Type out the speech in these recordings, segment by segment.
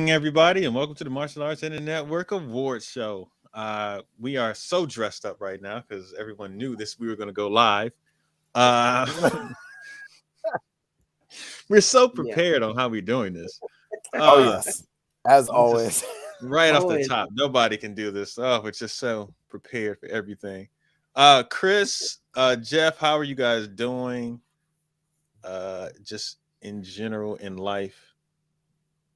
evening, everybody, and welcome to the Martial Arts and the Network Awards Show. We are so dressed up right now because everyone knew this. We were going to go live. We're so prepared on how we're doing this. Yes, as always. Right off the top, nobody can do this. We're just so prepared for everything. Chris, Jeff, how are you guys doing? Just in general in life.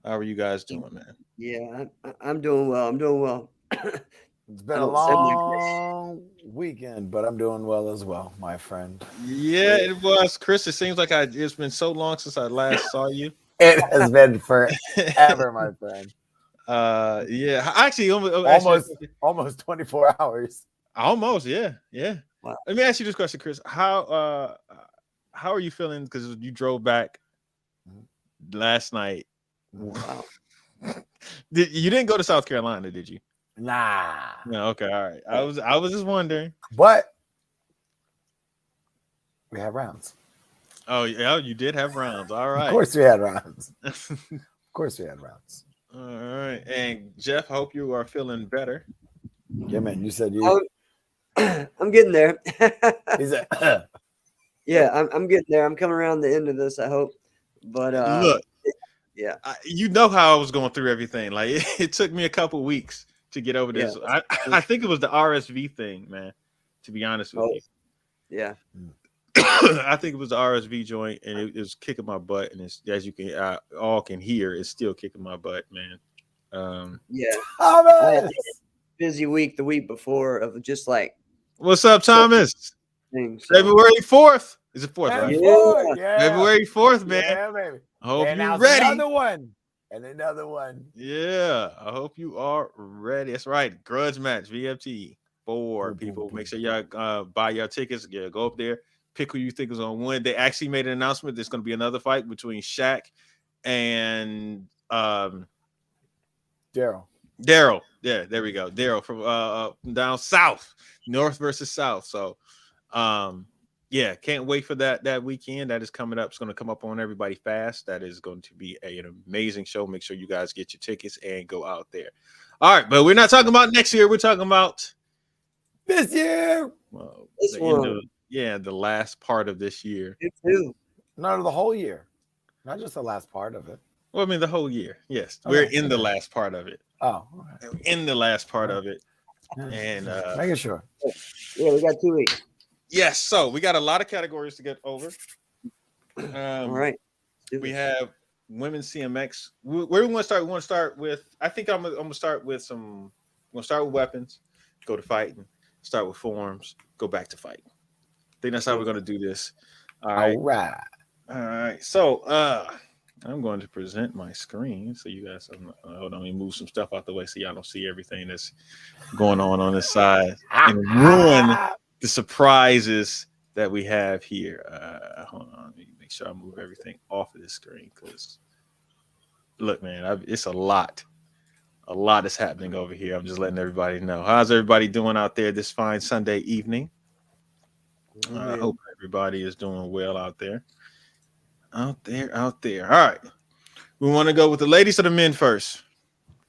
How are you guys doing, man? Yeah, I'm doing well. I'm doing well. It's been a long weekend, but I'm doing well as well, my friend. Yeah, it was. Chris, it seems like it's been so long since I last saw you. It has been forever, my friend. Yeah, actually, almost 24 hours. Almost, yeah. Wow. Let me ask you this question, Chris. How are you feeling? Because you drove back last night. Wow. You didn't go to South Carolina, did you? Nah. No. Okay. All right. I was just wondering. But we have rounds. Oh yeah, you did have rounds. All right. Of course we had rounds. All right. And Jeff, hope you are feeling better. Yeah, man. You said you. I'm getting there. He said, yeah, I'm getting there. I'm coming around the end of this, I hope. But look, yeah, you know how I was going through everything. Like it took me a couple weeks to get over this. Yeah. I think it was the RSV thing, man. To be honest with you. Yeah. I think it was the RSV joint, and it was kicking my butt. And it's, as you can all can hear, it's still kicking my butt, man. Yeah. Thomas! I had a busy week the week before of just like What's up, Thomas? things. February 4th. Is it 4th, right? Yeah. February 4th, man. Yeah, baby. I hope And you're ready. Another one. And another one. Yeah, I hope you are ready. That's right. Grudge match, VFT. 4 people. Make sure y'all buy your tickets. Yeah, go up there. Pick who you think is going to win. They actually made an announcement. There's going to be another fight between Shaq and Daryl. Yeah, there we go. Daryl from down south, north versus south. So, yeah, can't wait for that weekend. That is coming up. It's going to come up on everybody fast. That is going to be an amazing show. Make sure you guys get your tickets and go out there. All right, but we're not talking about next year. We're talking about this year. Well, This one. the last part of this year. You too. No, the whole year. Not just the last part of it. Well, I mean, the whole year. Yes, Okay. we're in the last part of it. Oh, We're in the last part of it. And making sure. Yeah, we got 2 weeks. yes, so we got a lot of categories to get over. All right. We have women's CMX. Where we want to start? We want to start with. I think I'm gonna start with some. We're gonna start with weapons, go to fighting, start with forms, go back to fighting. I think that's how we're gonna do this. All right. So I'm going to present my screen so you guys. Hold on, let me move some stuff out the way so y'all don't see everything that's going on this side and ruin the surprises that we have here. Hold on, let me make sure I move everything off of this screen because look, man, it's a lot is happening over here. I'm just letting everybody know. How's everybody doing out there this fine Sunday evening? I hope everybody is doing well out there. Out there. All right. We want to go with the ladies or the men first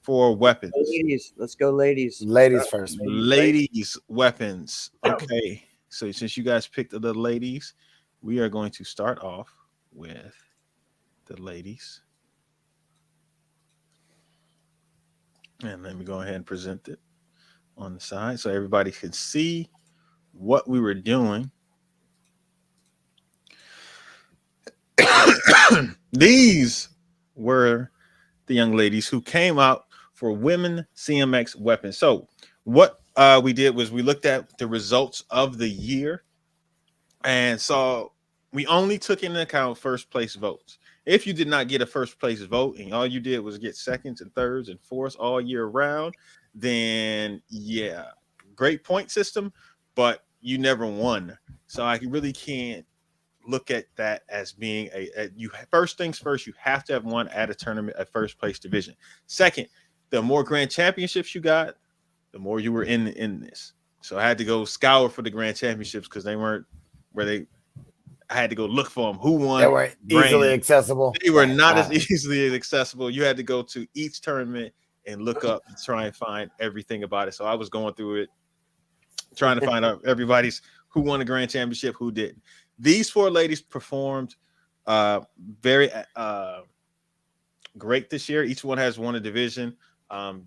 for weapons. Ladies, let's go, ladies. Ladies first. Ladies, weapons. Okay. So since you guys picked the ladies, we are going to start off with the ladies. And let me go ahead and present it on the side so everybody can see what we were doing. These were the young ladies who came out for women CMX weapons. So what we did was we looked at the results of the year, and so we only took into account first place votes. If you did not get a first place vote and all you did was get seconds and thirds and fourths all year round, then yeah, great point system, but you never won. So I really can't look at that as being you first things first. You have to have won at a tournament at first place division. Second, the more grand championships you got, the more you were in this. So I had to go scour for the grand championships because they weren't where they I had to go look for them. Who won? They were easily brand. accessible. They were not as easily as accessible. You had to go to each tournament and look up and try and find everything about it. So I was going through it, trying to find out everybody's who won the grand championship, who didn't. These 4 ladies performed very great this year. Each one has won a division. Not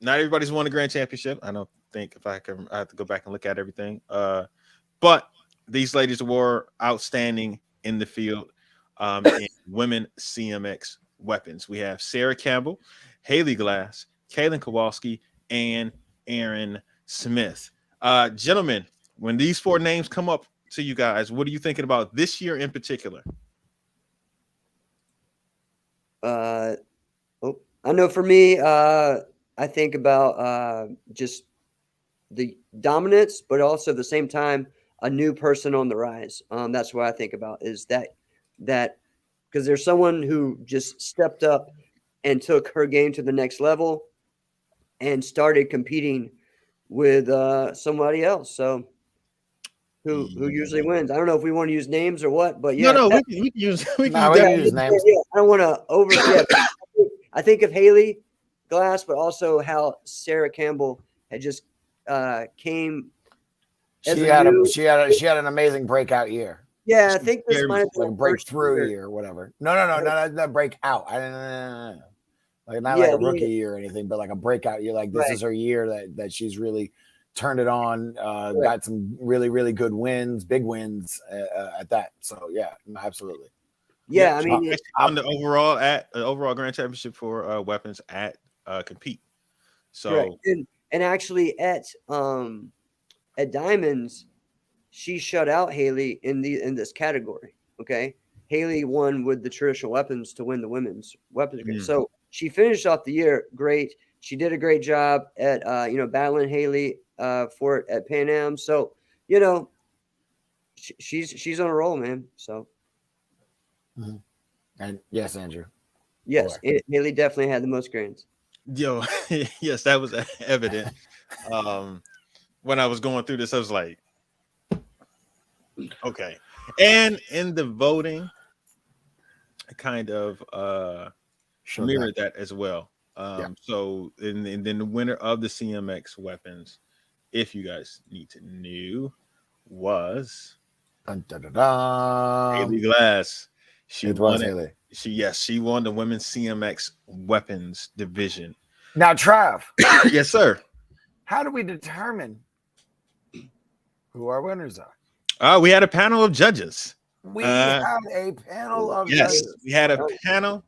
everybody's won a grand championship. I don't think if I have to go back and look at everything. But these ladies were outstanding in the field in women CMX weapons. We have Sarah Campbell, Haley Glass, Kaylin Kowalski, and Aaron Smith. Gentlemen, when these 4 names come up to you guys, what are you thinking about this year in particular? I know for me, I think about just the dominance, but also at the same time, a new person on the rise. That's what I think about is that because there's someone who just stepped up and took her game to the next level and started competing with somebody else. So who usually wins? I don't know if we want to use names or what, but yeah. No, we can use names. Yeah, I don't want to over. Yeah, I think of Haley Glass, but also how Sarah Campbell had just came. She had an amazing breakout year. Yeah, I think this might have been like a breakthrough year or whatever. No, not breakout. Like not like a rookie year or anything, but like a breakout year. Like this is her year that she's really turned it on. Got some really, really good wins, big wins at that. So yeah, absolutely. Yeah, I mean, won the overall grand championship for weapons at Compete. So and actually at Diamonds, she shut out Haley in this category. Okay, Haley won with the traditional weapons to win the women's weapons grade. So she finished off the year great. She did a great job at battling Haley for it at Pan Am. So she's on a roll, man. So. Mm-hmm. And yes, Andrew. Yes, Haley definitely had the most grands. Yo, yes, that was evident. When I was going through this, I was like, okay. And in the voting, I kind of mirrored that as well. So, and then the winner of the CMX weapons, if you guys need to know, was Haley Glass. She won it. She won the women's CMX weapons division. Now, Trav. Yes, sir. How do we determine who our winners are? We had a panel of judges. We had a panel of judges. Yes, we had a panel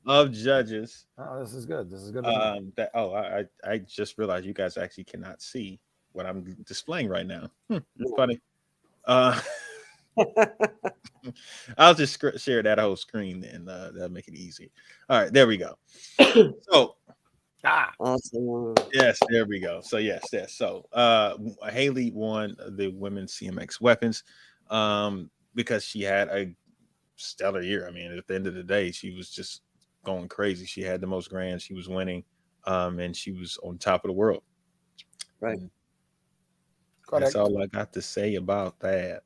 of judges. Oh, this is good. This is good. I just realized you guys actually cannot see what I'm displaying right now. Funny. I'll just share that whole screen and that'll make it easy. All right, there we go. So awesome. Yes, there we go. So yes. So Haley won the women's CMX weapons because she had a stellar year. I mean, at the end of the day, she was just going crazy. She had the most grands, she was winning, and she was on top of the world. Right. That's all I got to say about that.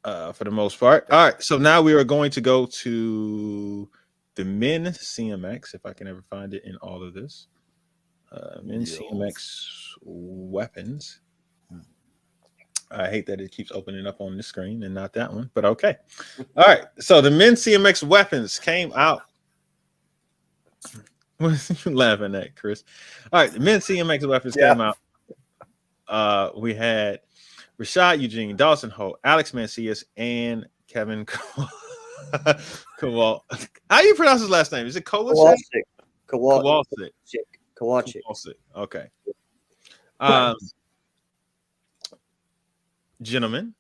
For the most part. All right. So now we are going to go to the men CMX, if I can ever find it in all of this. Men CMX weapons. I hate that it keeps opening up on this screen and not that one, but okay. All right. So the men CMX weapons came out. What are you laughing at, Chris? All right. The men CMX weapons came out. We had Rashad Eugene, Dawson Holt, Alex Mancias, and Kevin Kowal. How do you pronounce his last name? Is it Kowalczyk? Kowalczyk. Okay. Gentlemen,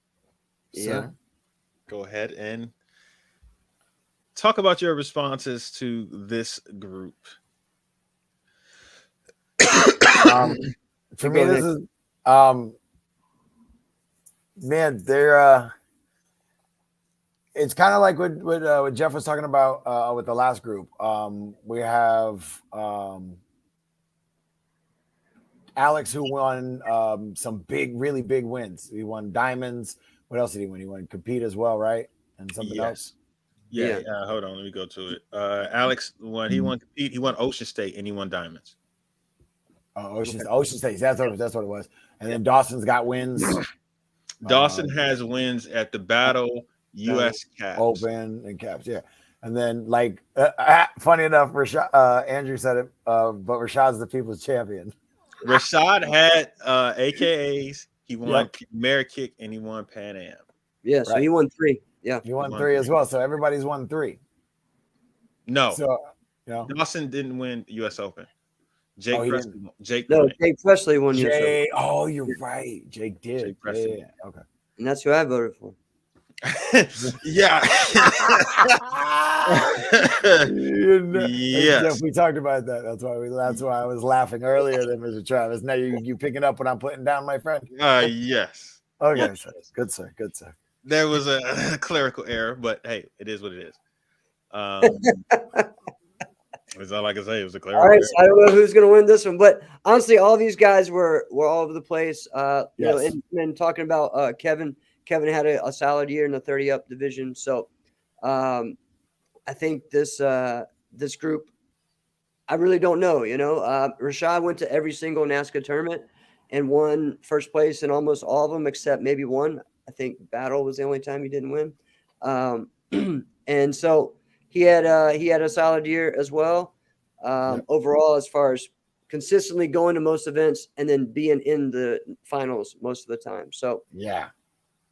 go ahead and talk about your responses to this group. For me, this is man, they're it's kind of like what Jeff was talking about with the last group. We have Alex, who won some really big wins. He won diamonds, What else did he win? He won compete as well, right? And something else. Yeah. Hold on, let me go to it. Alex won. He won compete. He won Ocean State and he won diamonds. Oh, Ocean State. That's what it was. And then Dawson's got wins. Dawson has wins at the Battle, U.S. Caps, Open, and Caps. Yeah. And then, like, funny enough, Andrew said it, but Rashad's the people's champion. Rashad had AKAs. He won Merit Kick and he won Pan Am. Yeah, so he won 3. Yeah, he won 3 as well. So everybody's won 3. No, so Dawson didn't win U.S. Open. Jake Presley won U.S. Open. Oh, you're right. Jake did. Yeah. Okay. And that's who I voted for. Yeah. Yes. We talked about that. That's why I was laughing earlier than Mr. Travis. Now you picking up what I'm putting down, my friend? Yes. Okay. Yes. Good sir. There was a clerical error, but hey, it is what it is. That's all I can say. It was a clerical error. So I don't know who's going to win this one, but honestly, all these guys were all over the place. You know, and talking about Kevin had a solid year in the 30 up division. So I think this group, I really don't know. You know, Rashad went to every single NASCAR tournament and won first place in almost all of them except maybe one. I think Battle was the only time he didn't win. And so he had a solid year as well. Overall, as far as consistently going to most events and then being in the finals most of the time. So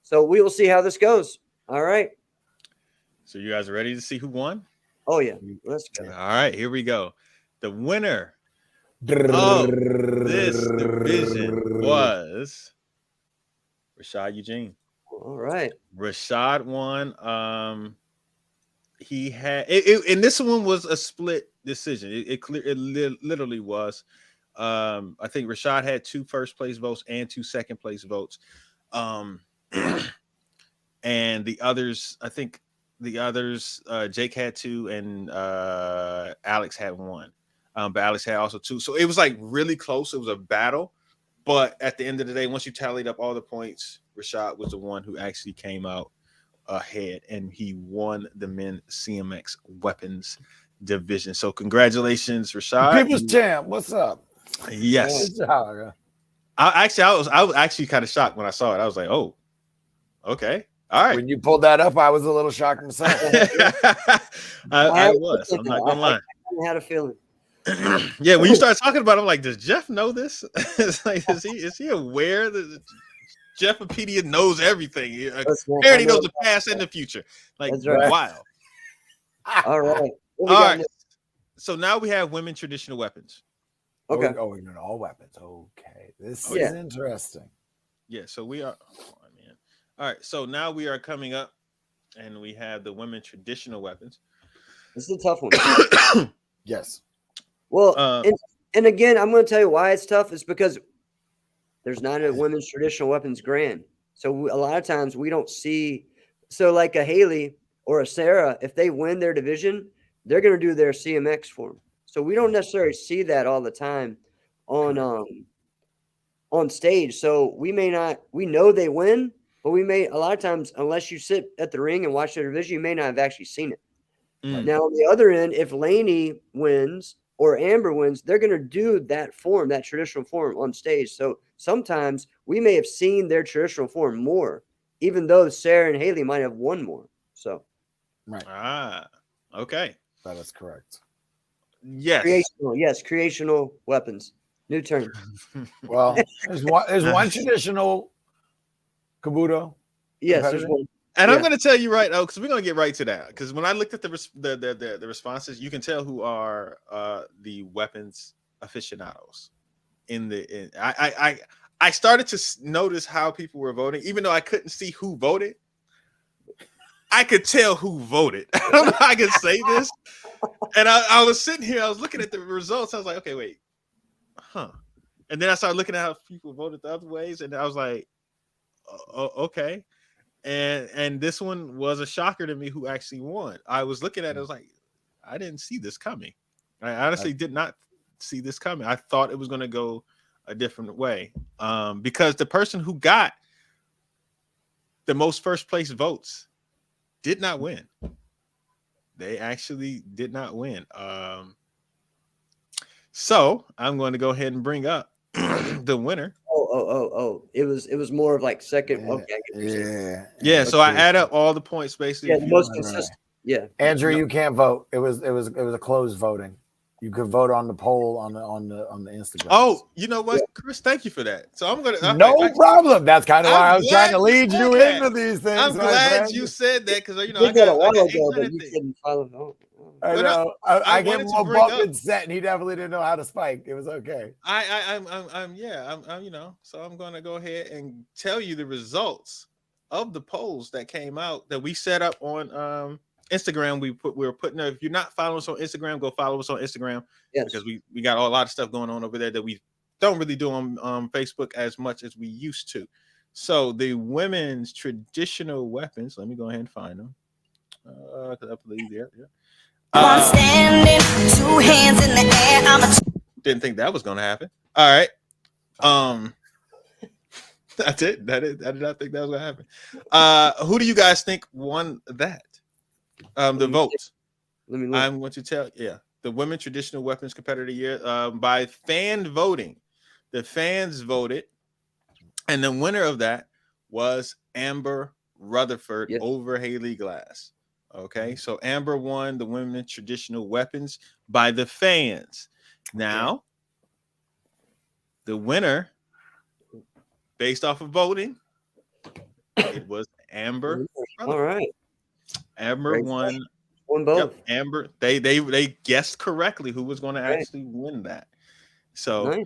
So we will see how this goes. All right. So you guys are ready to see who won? Oh yeah. Let's go. All right, here we go. The winner of this division was Rashad Eugene. All right. Rashad won. He had and this one was a split decision. It literally was. I think Rashad had 2 first place votes and 2 second place votes. And the others, Jake had 2 and Alex had 1. But Alex had also 2. So it was like really close. It was a battle. But at the end of the day, once you tallied up all the points, Rashad was the one who actually came out ahead and he won the men CMX weapons division. So congratulations, Rashad. People's champ. What's up? Yes. I was actually kind of shocked when I saw it. I was like, oh, okay. All right. When you pulled that up, I was a little shocked myself. I was. I'm not gonna lie. I had a feeling. Yeah, when you start talking about it, I'm like, does Jeff know this? It's like, is he aware that Jeffopedia knows everything? Apparently knows the past and the future. Like, wow. All right. All right. So now we have women traditional weapons. Okay. Oh, we're all weapons. Okay. This is interesting. Yeah, so we are. All right, so now we are coming up, and we have the women traditional weapons. This is a tough one. Yes. Well, and again, I'm going to tell you why it's tough. Is because there's not a women's traditional weapons grand. So a lot of times we don't see. So like a Haley or a Sarah, if they win their division, they're going to do their CMX for them. So we don't necessarily see that all the time on stage. So we may not. We know they win. But we may, a lot of times, unless you sit at the ring and watch their division, you may not have actually seen it. Now, on the other end, if Lainey wins or Amber wins, they're going to do that form, that traditional form on stage. So sometimes we may have seen their traditional form more, even though Sarah and Haley might have won more. So, right. Okay. That is correct. Yes. Creational weapons. New term. Well, there's one traditional Kabuto. Yes, there's one. And I'm going to tell you right now, because we're going to get right to that. Because when I looked at the responses, you can tell who are the weapons aficionados. I started to notice how people were voting, even though I couldn't see who voted. I could tell who voted. I don't know how I can say this. And I was sitting here, I was looking at the results. I was like, okay, wait, And then I started looking at how people voted the other ways, and I was like, okay. And this one was a shocker to me who actually won. I was looking at it, I was like, I didn't see this coming. I honestly did not see this coming. I thought it was going to go a different way. Because the person who got the most first place votes did not win. They actually did not win. So I'm going to go ahead and bring up the winner. Oh. It was more of like second. Okay. I get what you're saying. Yeah. So I add up all the points basically. Yeah, the most consistent. Yeah. Andrew, you can't vote. It was a closed voting. You could vote on the poll on the Instagram. Oh, you know what, Chris? Thank you for that. So I'm gonna problem. That's kind of why I was trying to lead you that. into these things. I'm glad you said that because you know I got a while ago, but you couldn't follow. I know. I gave him a bump and set, and he definitely didn't know how to spike. It was okay. I'm you know. So I'm gonna go ahead and tell you the results of the polls that came out that we set up on Instagram. We were putting there. If you're not following us on Instagram, go follow us on Instagram. Yes. Because we got a lot of stuff going on over there that we don't really do on Facebook as much as we used to. So the women's traditional weapons. Let me go ahead and find them. Because I believe yeah. I'm standing, 2 hands in the air. Didn't think that was gonna happen. All right. That's it. I did not think that was gonna happen. Who do you guys think won that? The votes. Let me look. I'm going to tell the women traditional weapons competitor year by fan voting. The fans voted, and the winner of that was Amber Rutherford over Haley Glass. Okay, so Amber won the women traditional weapons by the fans. Now, the winner, based off of voting, it was Amber. All right, Amber won both. Yep, Amber, they guessed correctly who was going to actually win that. So, nice.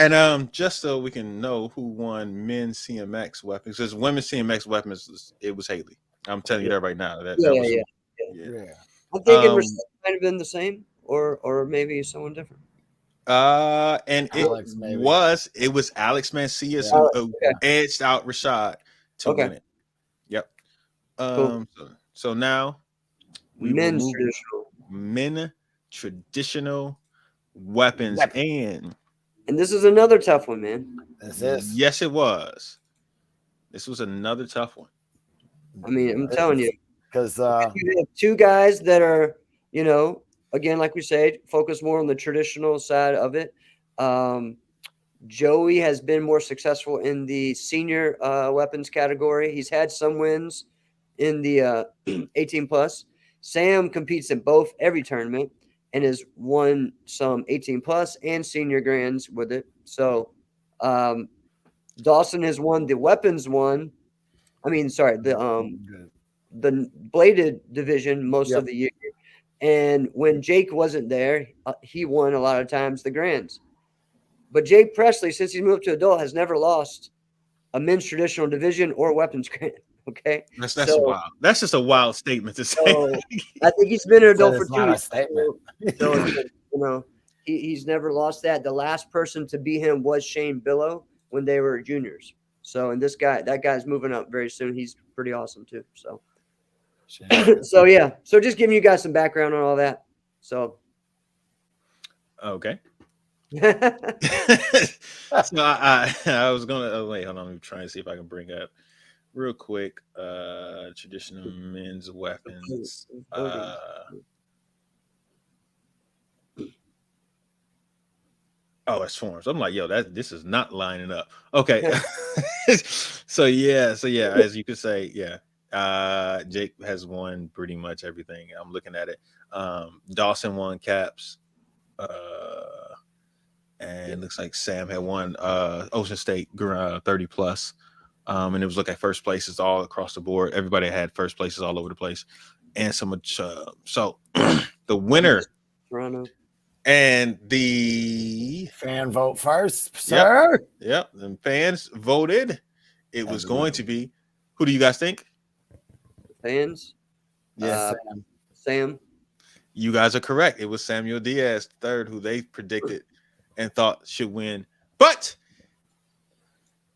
And just so we can know who won men's CMX weapons, because women's CMX weapons, it was Haley. I'm telling you that right now. That was, I'm thinking might have been the same, or maybe someone different. And Alex, it was Alex Mancias who edged out Rashad to win it. Yep. Cool. So now we men's traditional weapons and this is another tough one, man. Yes, it was. This was another tough one. I mean, I'm telling you, because you have two guys that are, you know, again, like we say, focus more on the traditional side of it. Joey has been more successful in the senior weapons category. He's had some wins in the 18 plus. Sam competes in both every tournament and has won some 18 plus and senior grands with it. So Dawson has won the weapons one. I mean, sorry, the bladed division most of the year. And when Jake wasn't there, he won a lot of times the grands. But Jake Presley, since he's moved to adult, has never lost a men's traditional division or weapons grand. Okay, that's wild. That's just a wild statement to say. So I think he's been an adult for 2 not years. A statement. So you know, he's never lost that. The last person to beat him was Shane Billow when they were juniors. So, and that guy's moving up very soon. He's pretty awesome too. So, so just giving you guys some background on all that. So, okay. So I was gonna wait. Hold on. Let me try and see if I can bring up real quick. Traditional men's weapons. Oh, it's forms. I'm like, yo, this is not lining up. Okay. So yeah, as you could say, Jake has won pretty much everything. I'm looking at it. Dawson won caps. And it looks like Sam had won Ocean State 30 plus. And it was like at first places all across the board. Everybody had first places all over the place. And so much. So the winner Toronto. And the fan vote first, sir. Yep. The fans voted. It was going to be. Who do you guys think? Fans? Yeah, Sam. You guys are correct. It was Samuel Diaz, third, who they predicted and thought should win. But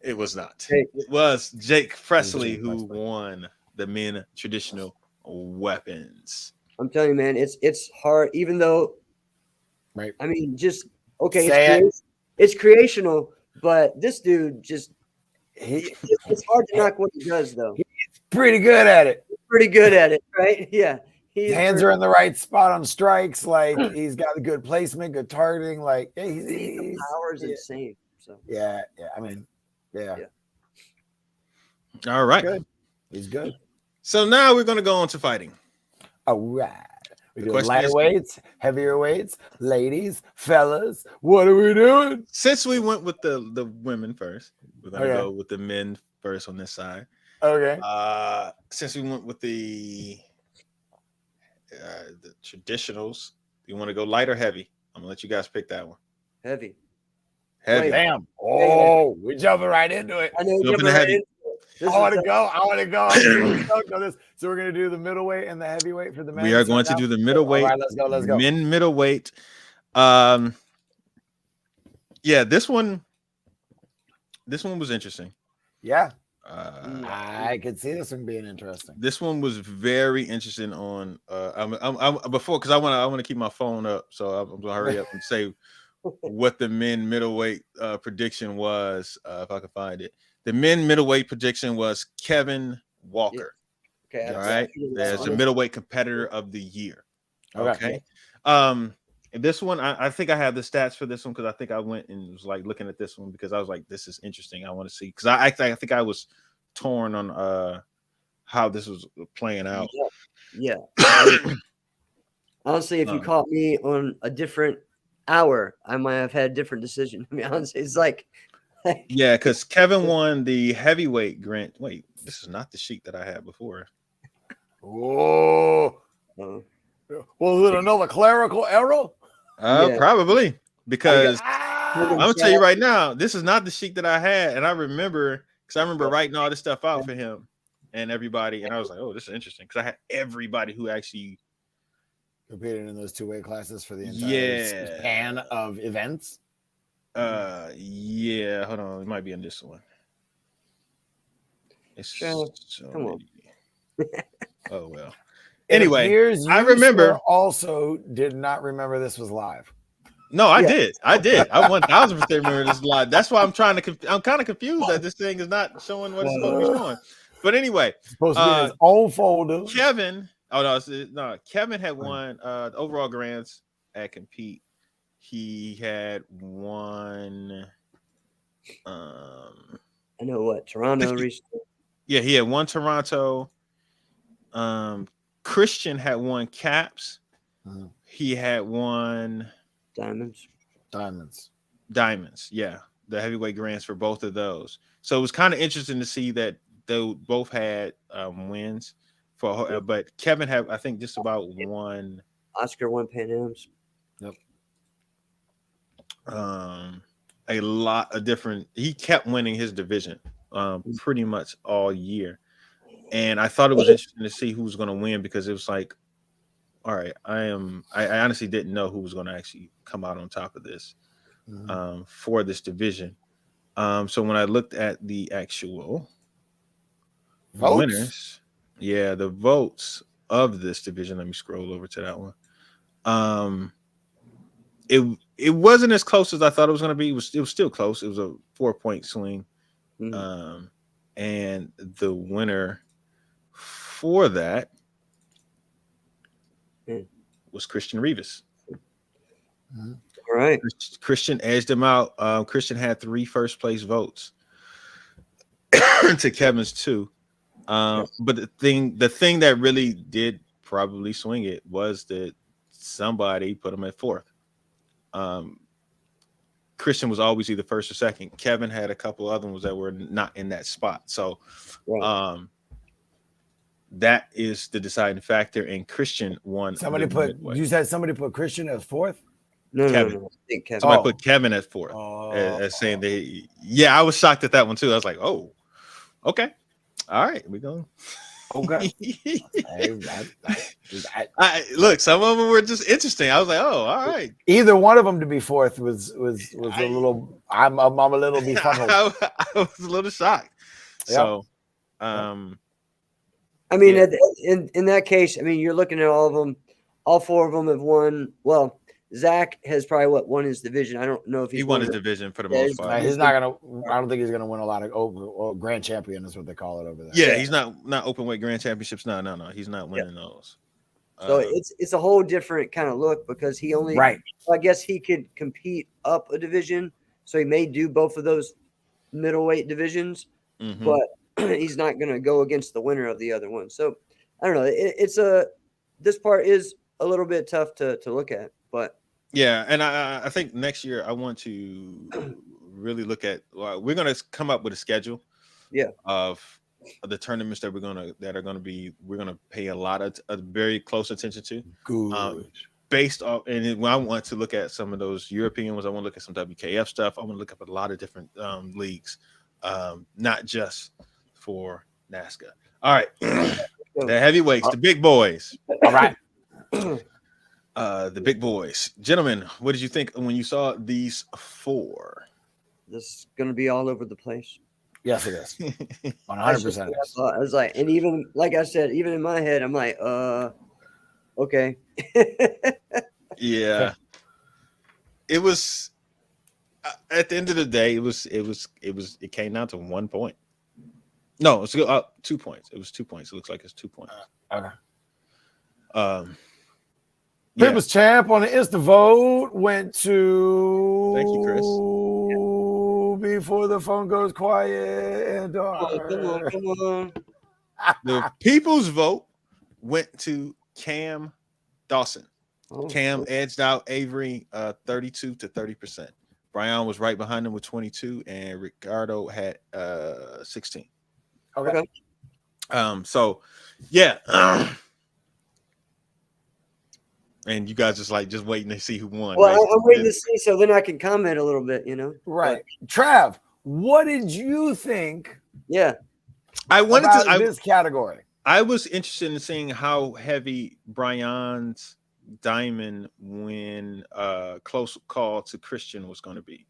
it was not. It was Jake Presley who won the men traditional weapons. I'm telling you, man, it's hard, even though. Right. I mean, just okay. It's creational, but this dude just It's hard to knock what he does, though. Pretty good at it. Pretty good at it, right? Yeah. His hands are in the right spot on strikes. Like he's got a good placement, good targeting. Like the power is insane. So yeah. I mean, yeah. All right. Good. He's good. So now we're gonna go on to fighting. All right. We're doing question lighter is- weights, heavier weights, ladies, fellas. What are we doing? Since we went with the women first, we're gonna Okay. go with the men first on this side. Okay. Since we went with the traditionals, you want to go light or heavy? I'm gonna let you guys pick that one. heavy. Heavy. Damn. Oh, we're jumping right into it. I know. Jumping to heavy. I want to go. I want to go. So we're gonna do the middleweight and the heavyweight for the men. We are going to do the middleweight. All right, let's go. Let's go. Men middleweight. Yeah, this one was interesting. Yeah, Uh, I could see this one being interesting. This one was very interesting on I'm before because I want to keep my phone up, so I'm gonna hurry up and say what the men middleweight prediction was, if I can find it. The men middleweight prediction was Kevin Walker. Okay. All right, there's the middleweight competitor of the year. Okay. This one, I think I have the stats for this one because I think I went and was like looking at this one because I was like, this is interesting. I want to see because I think I was torn on how this was playing out. Yeah. Honestly, if you caught me on a different hour, I might have had a different decision. I mean, honestly, it's like yeah, because Kevin won the heavyweight grant. Wait, this is not the sheet that I had before. Oh, was it another clerical error? Yeah. Probably because Ah, I'm gonna tell you right now, this is not the sheet that I had, and I remember because I remember writing all this stuff out for him and everybody, and I was like, oh, this is interesting because I had everybody who actually competed in those 2 weight classes for the entire span of events. Yeah, hold on, it might be in this one. It's Come on. Oh well. Anyway, I you, remember sir, also did not remember this was live. No, I did. I 1000% remember this live. That's why I'm trying to. I'm kind of confused that this thing is not showing what it's supposed to be showing. But anyway, it's supposed to be in his own folder. Kevin. Oh no, Kevin had won the overall grants at compete. He had won. I know what Toronto recently. Yeah, he had won Toronto. Christian had won caps. He had won Diamonds. Yeah, the heavyweight grants for both of those. So it was kind of interesting to see that they both had wins for. But Kevin had, I think, just about one. Oscar won Pan Am's. Yep. A lot of different. He kept winning his division pretty much all year. And I thought it was interesting to see who was going to win because it was like, all right, I honestly didn't know who was going to actually come out on top of this for this division. So when I looked at the actual winners, the votes of this division, let me scroll over to that one. It wasn't as close as I thought it was going to be. It was still close. It was a 4-point swing. And the winner for that was Christian Rivas. All right. Christian edged him out. Christian had 3 first place votes to Kevin's 2. But the thing that really did probably swing it was that somebody put him at 4th. Christian was always either first or second. Kevin had a couple other ones that were not in that spot. So that is the deciding factor. And Christian won. You said somebody put Christian as 4th? No. I think Kevin. Somebody put Kevin at 4th as saying I was shocked at that one too. I was like, oh, okay. All right, we go. Okay. Look, some of them were just interesting. I was like, oh, all right. Either one of them to be 4th was a little. I'm a little befuddled. I was a little shocked. So, I mean, in that case, I mean, you're looking at all of them. All 4 of them have won. Well, Zach has probably won his division. I don't know if He won his division for the Yeah, most part. He's not gonna. I don't think he's gonna win a lot of grand champion is what they call it over there. Yeah, he's not open weight grand championships. No. He's not winning those. So it's a whole different kind of look because he only Right. I guess he could compete up a division, so he may do both of those middleweight divisions, but he's not going to go against the winner of the other one. So I don't know. This part is a little bit tough to look at, but yeah, and I think next year I want to really look at. We're going to come up with a schedule. Yeah. Of the tournaments that we're gonna pay a lot of very close attention to. Good. Based off, and I want to look at some of those European ones. I want to look at some WKF stuff. I want to look up a lot of different leagues, not just for NASCAR. All right, the heavyweights, the big boys. All right, the big boys, gentlemen. What did you think when you saw these four? This is going to be all over the place. Yes, it is. 100%. I was like, and even like I said, even in my head, I'm like, okay. Yeah, it was. At the end of the day, it came down to 1 point. No, it's 2 points. It was 2 points. It looks like it's 2 points. Okay. People's champ on the Insta vote went to. Thank you, Chris. Before the phone goes quiet and dark. Come on. The people's vote went to Cam Dawson. Cam edged out Avery 32 to 30%. Brian was right behind him with 22, and Ricardo had 16. Okay. So yeah. And you guys just waiting to see who won. Well, I'm waiting to see so then I can comment a little bit, Right. Trav, what did you think? Yeah. I wanted about this category. I was interested in seeing how heavy Brian's diamond when close call to Christian was going to be.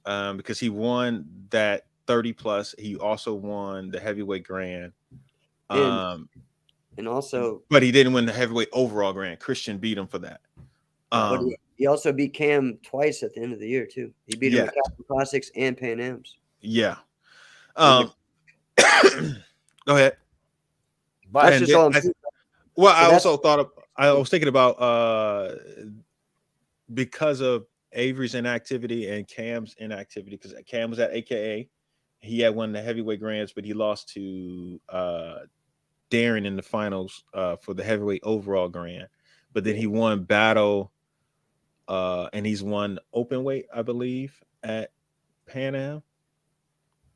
Because he won that 30 plus. He also won the heavyweight grand. And also, but he didn't win the heavyweight overall grand. Christian beat him for that. But he also beat Cam twice at the end of the year too. He beat him at Capital Classics and Pan Am's. Yeah. Go ahead. But that's just all I'm I was thinking about because of Avery's inactivity and Cam's inactivity, because Cam was at AKA. He had won the heavyweight grands, but he lost to Darren in the finals for the heavyweight overall grand. But then he won battle and he's won open weight, I believe, at Pan Am.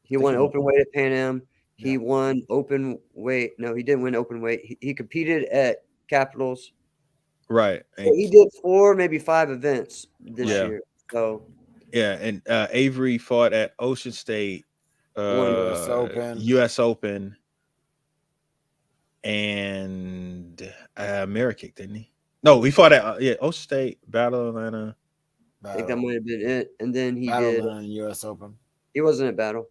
He won open weight at Pan Am. He won open weight. No, he didn't win open weight. He competed at Capitals. Right. So he did 4, maybe 5 events this year. So yeah, and Avery fought at Ocean State, US Open, and Amerikick, didn't he? No, he fought at Ocean State, Battle Atlanta. I think that might have been it. And then he Battle did in US Open. He wasn't at Battle.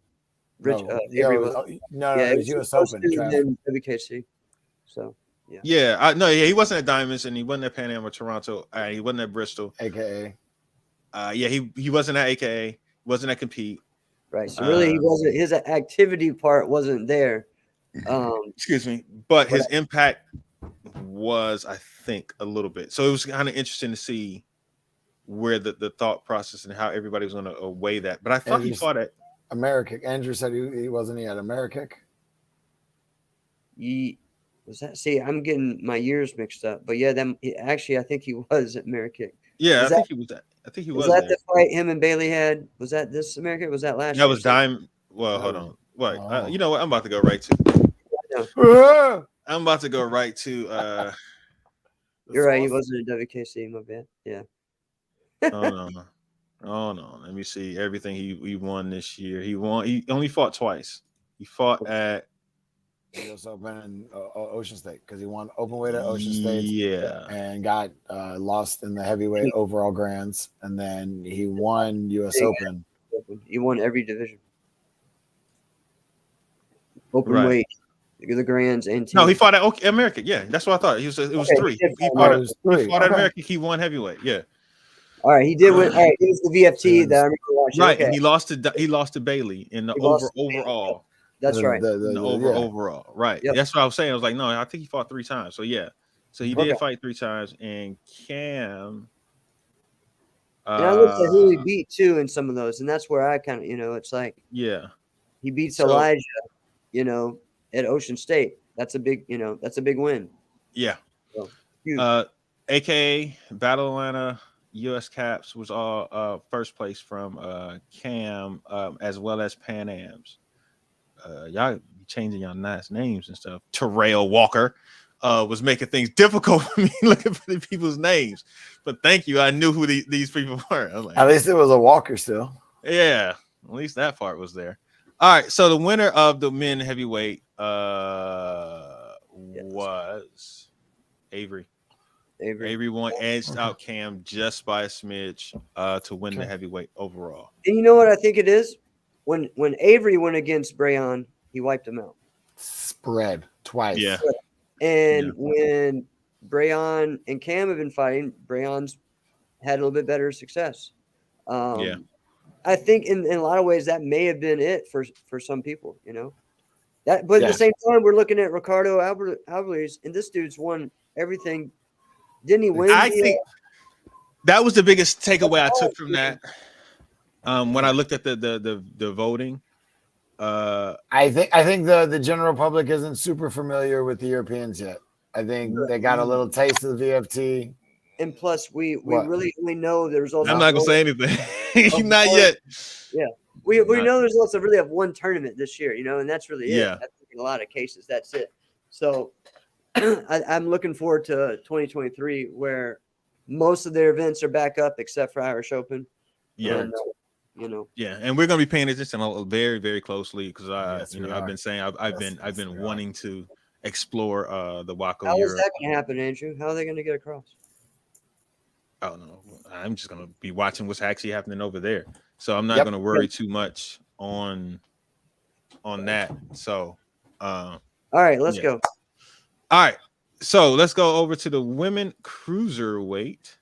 It was US Open. WKC. So he wasn't at Diamonds, and he wasn't at Pan Am or Toronto. He wasn't at Bristol, AKA. He wasn't at AKA. Wasn't at Compete. Right. So really, he wasn't. His activity part wasn't there. Excuse me, but his impact was, I think, a little bit. So it was kind of interesting to see where the thought process and how everybody was going to weigh that. But I thought he fought at Amerikick. Andrew said he wasn't. He at Amerikick. Was that? See, I'm getting my years mixed up. But yeah, actually, I think he was at Amerikick. Yeah, I think he was. I think he was. Was that the fight him and Bailey had? Was that this Amerikick? Was that last year? That was Dime. Well, hold on. What? You know what? I'm about to go right to. I'm about to go right to. You're right. He wasn't at WKC. My bad. Yeah. Oh no. Let me see everything he won this year. He only fought twice. He fought at US Open and Ocean State because he won open weight at Ocean State. Yeah, and got lost in the heavyweight overall grands, and then he won US Open. He won every division. Open weight, the grands, and team. No, he fought at America. Yeah, that's what I thought. It was 3. He fought at America. He won heavyweight. Yeah. All right, he did win. All right, it was the VFT that I remember watching. Right, Okay. and he lost to Bailey in the overall. That's right. In the overall, right? Yep. That's what I was saying. I was like, no, I think he fought 3 times. So yeah, so he did Okay. fight 3 times, and Cam. And I looked at who he beat too in some of those, and that's where I kind of, it's like Yeah, he beats So- Elijah, at Ocean State. That's a big, that's a big win. yeah. So, huge. AKA Battle Atlanta US Caps was all first place from Cam, as well as Pan Am's. Y'all be changing y'all nice names and stuff. Terrell Walker was making things difficult for me looking for the people's names. But thank you. I knew who these people were. I was like, At least it was a Walker still. yeah, at least that part was there. All right, so the winner of the men heavyweight was Avery. Avery won, edged out Cam just by a smidge to win the heavyweight overall. And you know what I think it is? When Avery went against Brayon, he wiped him out. Spread twice. Yeah. And when Brayon and Cam have been fighting, Brayon's had a little bit better success. Yeah. I think in a lot of ways that may have been it for some people, That, but at the same time, we're looking at Ricardo Alvarez, and this dude's won everything. Didn't he win? I think that was the biggest takeaway I took from that. When I looked at the voting, I think the general public isn't super familiar with the Europeans yet. I think they got a little taste of the VFT. And plus, we really only know the results. I'm not gonna say anything. Not yet. Yeah, we know the results of really have one tournament this year, and that's really it. I think in a lot of cases, that's it. So I'm looking forward to 2023, where most of their events are back up except for Irish Open. Yeah. And, Yeah, and we're gonna be paying attention very, very closely because I've been saying I've been wanting to explore the Waco. How is that going to happen, Andrew? How are they going to get across? I don't know. I'm just gonna be watching what's actually happening over there, so I'm not gonna worry too much on that. So, all right, let's go. All right, so let's go over to the women cruiserweight.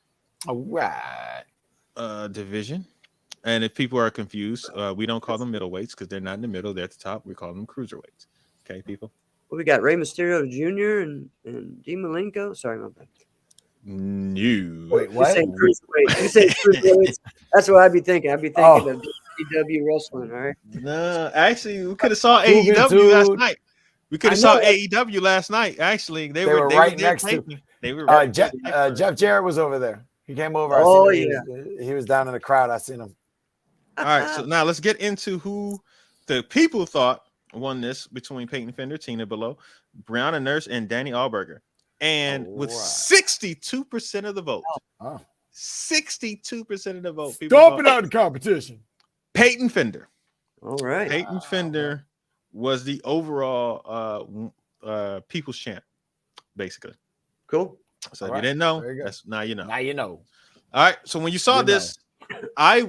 All right. Division. And if people are confused, we don't call them middleweights because they're not in the middle; they're at the top. We call them cruiserweights. Okay, people. Well, we got Rey Mysterio Jr. and Dean Malenko. Sorry, my bad. No. Wait, what? You say cruiserweights. That's what I'd be thinking. I'd be thinking of DW wrestling. All right. No, actually, we could have saw AEW last night. We could have saw AEW last night. Actually, they were right next to. They were right Jeff Jarrett was over there. He came over. He was down in the crowd. I seen him. All right, so now let's get into who the people thought won this between Peyton Fender, Tina Below, Brianna Nurse, and Danny Allberger. And with 62% of the vote, 62% of the vote, stomping out the competition. Peyton Fender. All right. Peyton Fender was the overall people's champ, basically. Cool. So if you didn't know, now you know. Now you know. All right. So when you saw this,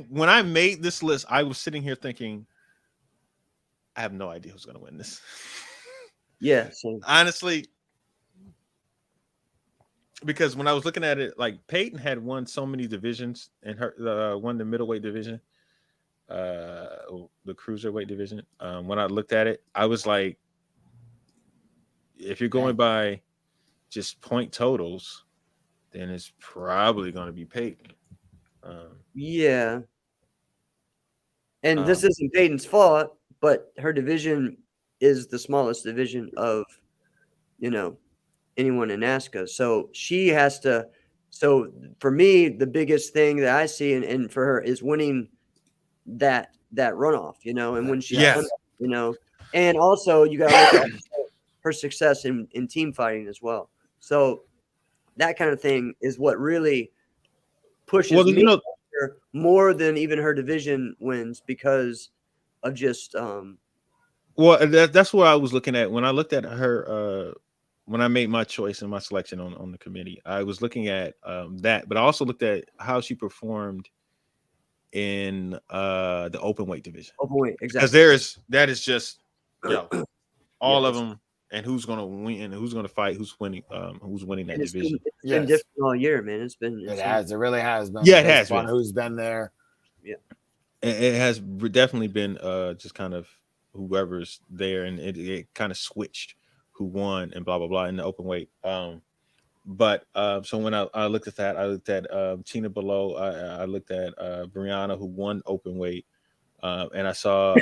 when I made this list, I was sitting here thinking, I have no idea who's going to win this. Yeah. So. Honestly, because when I was looking at it, like Peyton had won so many divisions and won the middleweight division, the cruiserweight division. When I looked at it, I was like, if you're going by just point totals, then it's probably going to be Peyton. Yeah. And this isn't Peyton's fault, but her division is the smallest division of, anyone in NASCA. So she has to. So for me, the biggest thing that I see and for her is winning that runoff, and when she, and also you got to look at her success in team fighting as well. So that kind of thing is what really pushes me more than even her division wins because of just. Well, that's what I was looking at when I looked at her. When I made my choice and my selection on the committee, I was looking at that, but I also looked at how she performed in the open weight division. Open weight, exactly. Because that is just all of them and who's gonna win and who's gonna fight, who's winning that And division. it's been different all year, man. It's been It has. It really has been. Yeah, it based has upon been. who's been there. Yeah. It has definitely been just kind of whoever's there, and it kind of switched who won and blah blah blah in the open weight. But so when I looked at that, I looked at Tina Below, I looked at Brianna, who won open weight, and I saw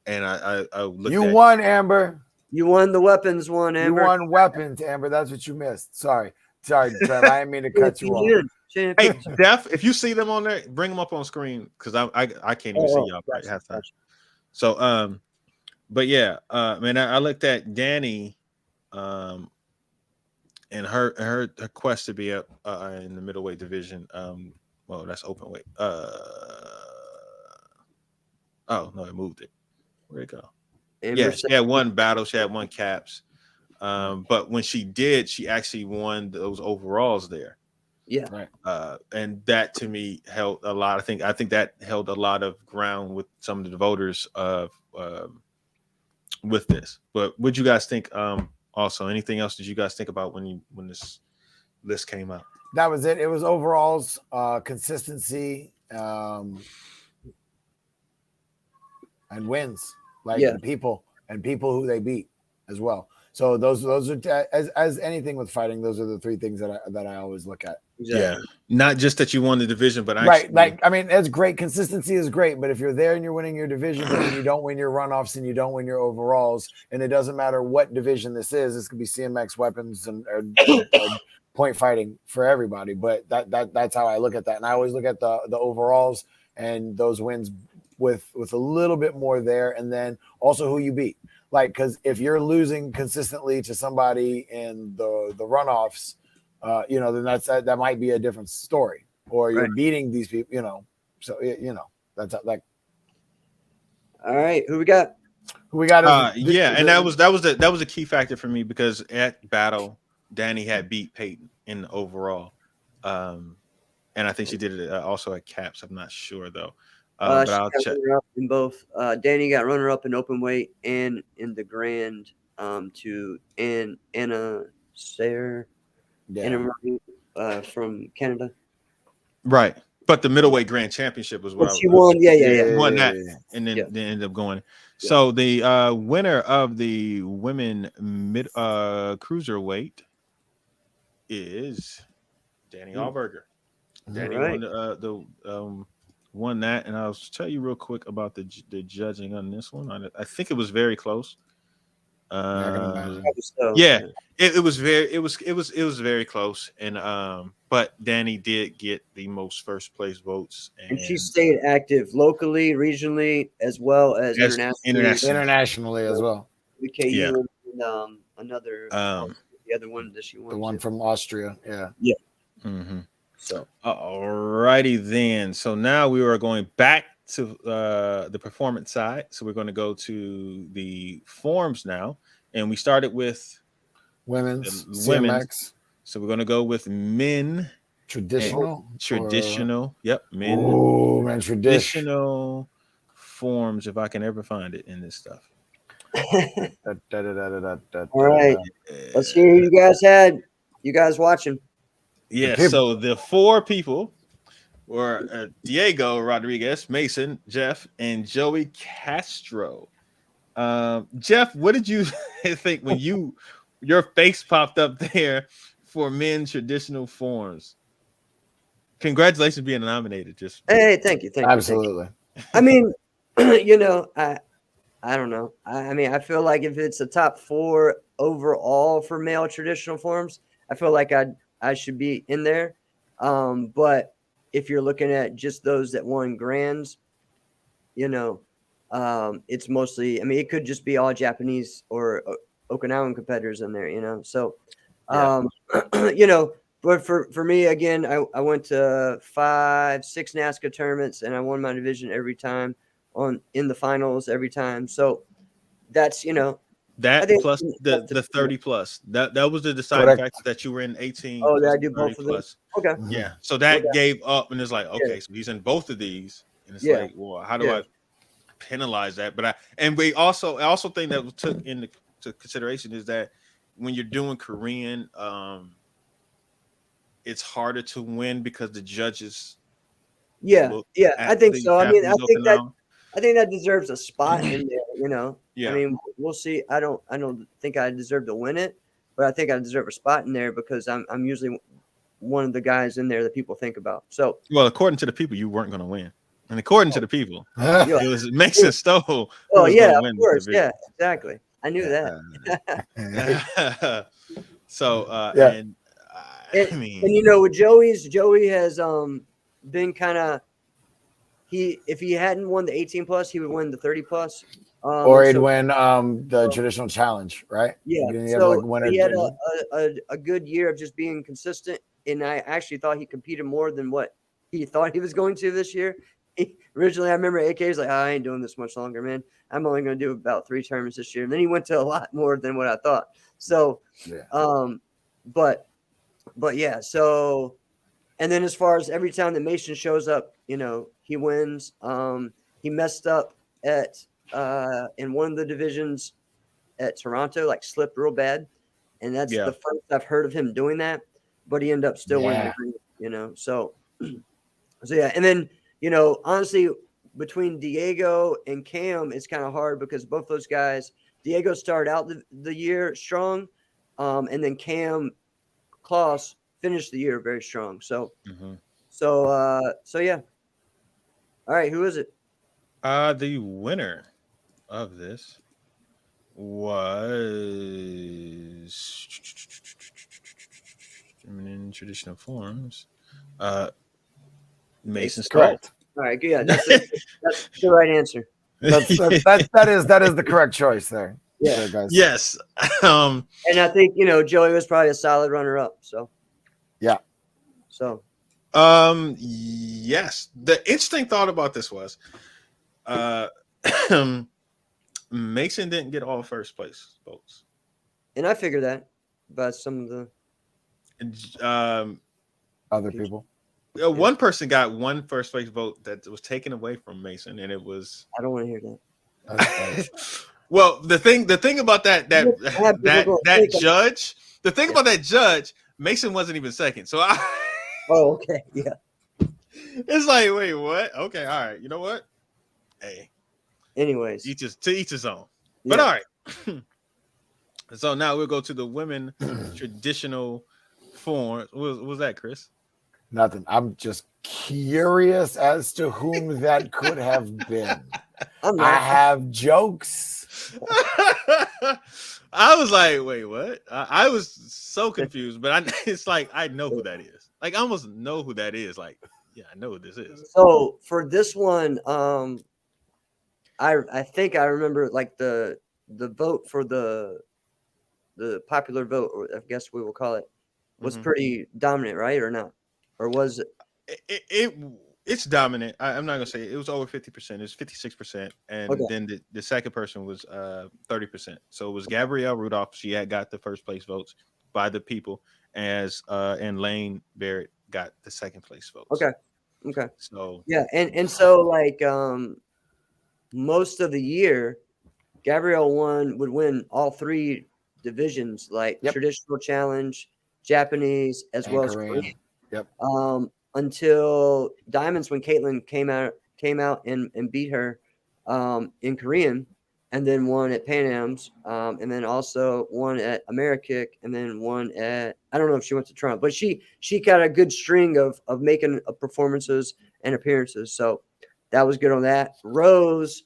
and I looked You at won, Amber. You won the weapons one, Amber. You won weapons, Amber. That's what you missed. Sorry, Trev. I didn't mean to cut you off. Hey, Def, if you see them on there, bring them up on screen because I can't even see y'all right half time. So but yeah, man, I looked at Danny, and her quest to be up in the middleweight division. Well, that's open weight. Oh no, it moved it. Where'd it go? Yeah, she had one battle, she had one caps. But when she did, she actually won those overalls there. Yeah. Right. And that to me held a lot. I think that held a lot of ground with some of the voters of with this. But what you guys think? Also, anything else did you guys think about when this list came out? That was it. It was overalls, consistency, and wins, like people who they beat as well. So those are as anything with fighting. Those are the three things that I always look at. Exactly. Yeah, not just that you won the division, but actually, right. Like, I mean, it's great. Consistency is great, but if you're there and you're winning your division, but then you don't win your runoffs and you don't win your overalls, and it doesn't matter what division this is, this could be CMX, weapons, and point fighting for everybody. But that's how I look at that, and I always look at the overalls and those wins with a little bit more there, and then also who you beat. Like, because if you're losing consistently to somebody in the runoffs, then that might be a different story. Or you're beating these people, so that's like. All right, who we got? And that was a key factor for me because at battle, Danny had beat Peyton in the overall, and I think she did it also at caps. I'm not sure though. But I'll check. In both. Danny got runner up in open weight and in the grand to Anna Sayre, Anna Marie, from Canada. Right. But the middleweight grand championship was what she won. Won that, and then they ended up going. Yeah. So the winner of the women mid cruiserweight is Danny Allberger. Danny won won that, and I'll tell you real quick about the judging on this one. I think it was very close. Yeah, it was very close, and but Danny did get the most first place votes, and she stayed active locally, regionally, as well as internationally as well. The KU and another the other one that she won. The one from Austria, yeah. Mm-hmm. So, alrighty then. So now we are going back to the performance side. So we're going to go to the forms now, and we started with women's CMX. So we're going to go with men traditional. Yep, men. Oh man, traditional forms. If I can ever find it in this stuff. All right, let's hear who you guys had. You guys watching? Yeah, so the four people were Diego Rodriguez, Mason, Jeff, and Joey Castro. Jeff, what did you think when your face popped up there for men traditional forms? Congratulations being nominated. Hey, thank you. Absolutely. I mean, I don't know. I mean, I feel like if it's a top 4 overall for male traditional forms, I feel like I should be in there. But if you're looking at just those that won grands, it's mostly, I mean, it could just be all Japanese or Okinawan competitors in there, so, but for me, again, I went to 5, 6 NASCAR tournaments and I won my division every time in the finals every time. So that's, that plus the 30 plus that was the deciding factor that you were in 18. Oh, did I do both of them? Okay. Yeah. So that gave up, and it's like, okay, so he's in both of these, and it's like, well, how do I penalize that? But I also think that took into to consideration is that when you're doing Korean, it's harder to win because the judges Yeah, look yeah, I at think the so. I mean, Japanese Okinawa. I think that deserves a spot in there. You know, I Yeah. mean, we'll see. I don't think I deserve to win it, but I think I deserve a spot in there because I'm usually one of the guys in there that people think about. So, Well, according to the people, you weren't going to win, and according to the people, yeah, it was Mason Stowe who oh was yeah, going to of win course, the yeah, exactly. I knew that. division. So, Yeah. and And, I and mean, you know, with Joey has been kind of if he hadn't won the 18 plus, he would win the 30 plus. Or And he'd so win the traditional challenge, right? yeah, You have so like winner. he had a good year of just being consistent, and I actually thought he competed more than what he thought he was going to this year. Originally, I remember AK was like, I ain't doing this much longer, man. I'm only going to do about 3 tournaments this year. And then he went to a lot more than what I thought. So, Yeah. but yeah, so, and then as far as every time that Mason shows up, you know, he wins. He messed up at in one of the divisions at Toronto, like slipped real bad. And that's yeah. the first I've heard of him doing that, but he ended up still winning the group, you know. So yeah, and then, you know, honestly, between Diego and Cam, it's kind of hard because both those guys, Diego started out the year strong, and then Cam Klaus finished the year very strong. So, so yeah. All right, who is it? The winner of this was in traditional forms. Mason Stowe. Correct. All right, yeah, that's the right answer. That is the correct choice there. Yeah, there, guys. Yes. And I think, you know, Joey was probably a solid runner up. So yeah. So yes. The interesting thought about this was Mason didn't get all first place votes. And I figured that by some of the other people. One person got one first place vote that was taken away from Mason, and it was. I don't want to hear that. Well, the thing about that judge, the thing about that judge, Mason wasn't even second. So I. Oh, okay, yeah. It's like, wait, what? Okay, all right. You know what? Hey. Anyways, to each his own. But all right. So now we'll go to the women traditional form. What was that, Chris? Nothing. I'm just curious as to whom that could have been. I have jokes. I was like, wait, what? I was so confused, but it's like I know who that is. Like I almost know who that is. Like, yeah, I know who this is. So for this one, I think I remember like the vote for the popular vote, or I guess we will call it, was pretty dominant, right? Or not? Or was it? It's dominant. I'm not gonna say it was over 50%. It was 56%, and then the second person was 30%. So it was Gabrielle Rudolph. She had got the first place votes by the people, and Lane Barrett got the second place votes. Okay. So yeah, and so like most of the year, Gabrielle would win all 3 divisions, like traditional challenge, Japanese, as well as Korean. Yep. Until Diamonds, when Caitlin came out and beat her in Korean, and then won at Pan Am's, and then also won at Amerikick, and then won at, I don't know if she went to Trump, but she got a good string of making performances and appearances. So that was good on that. Rose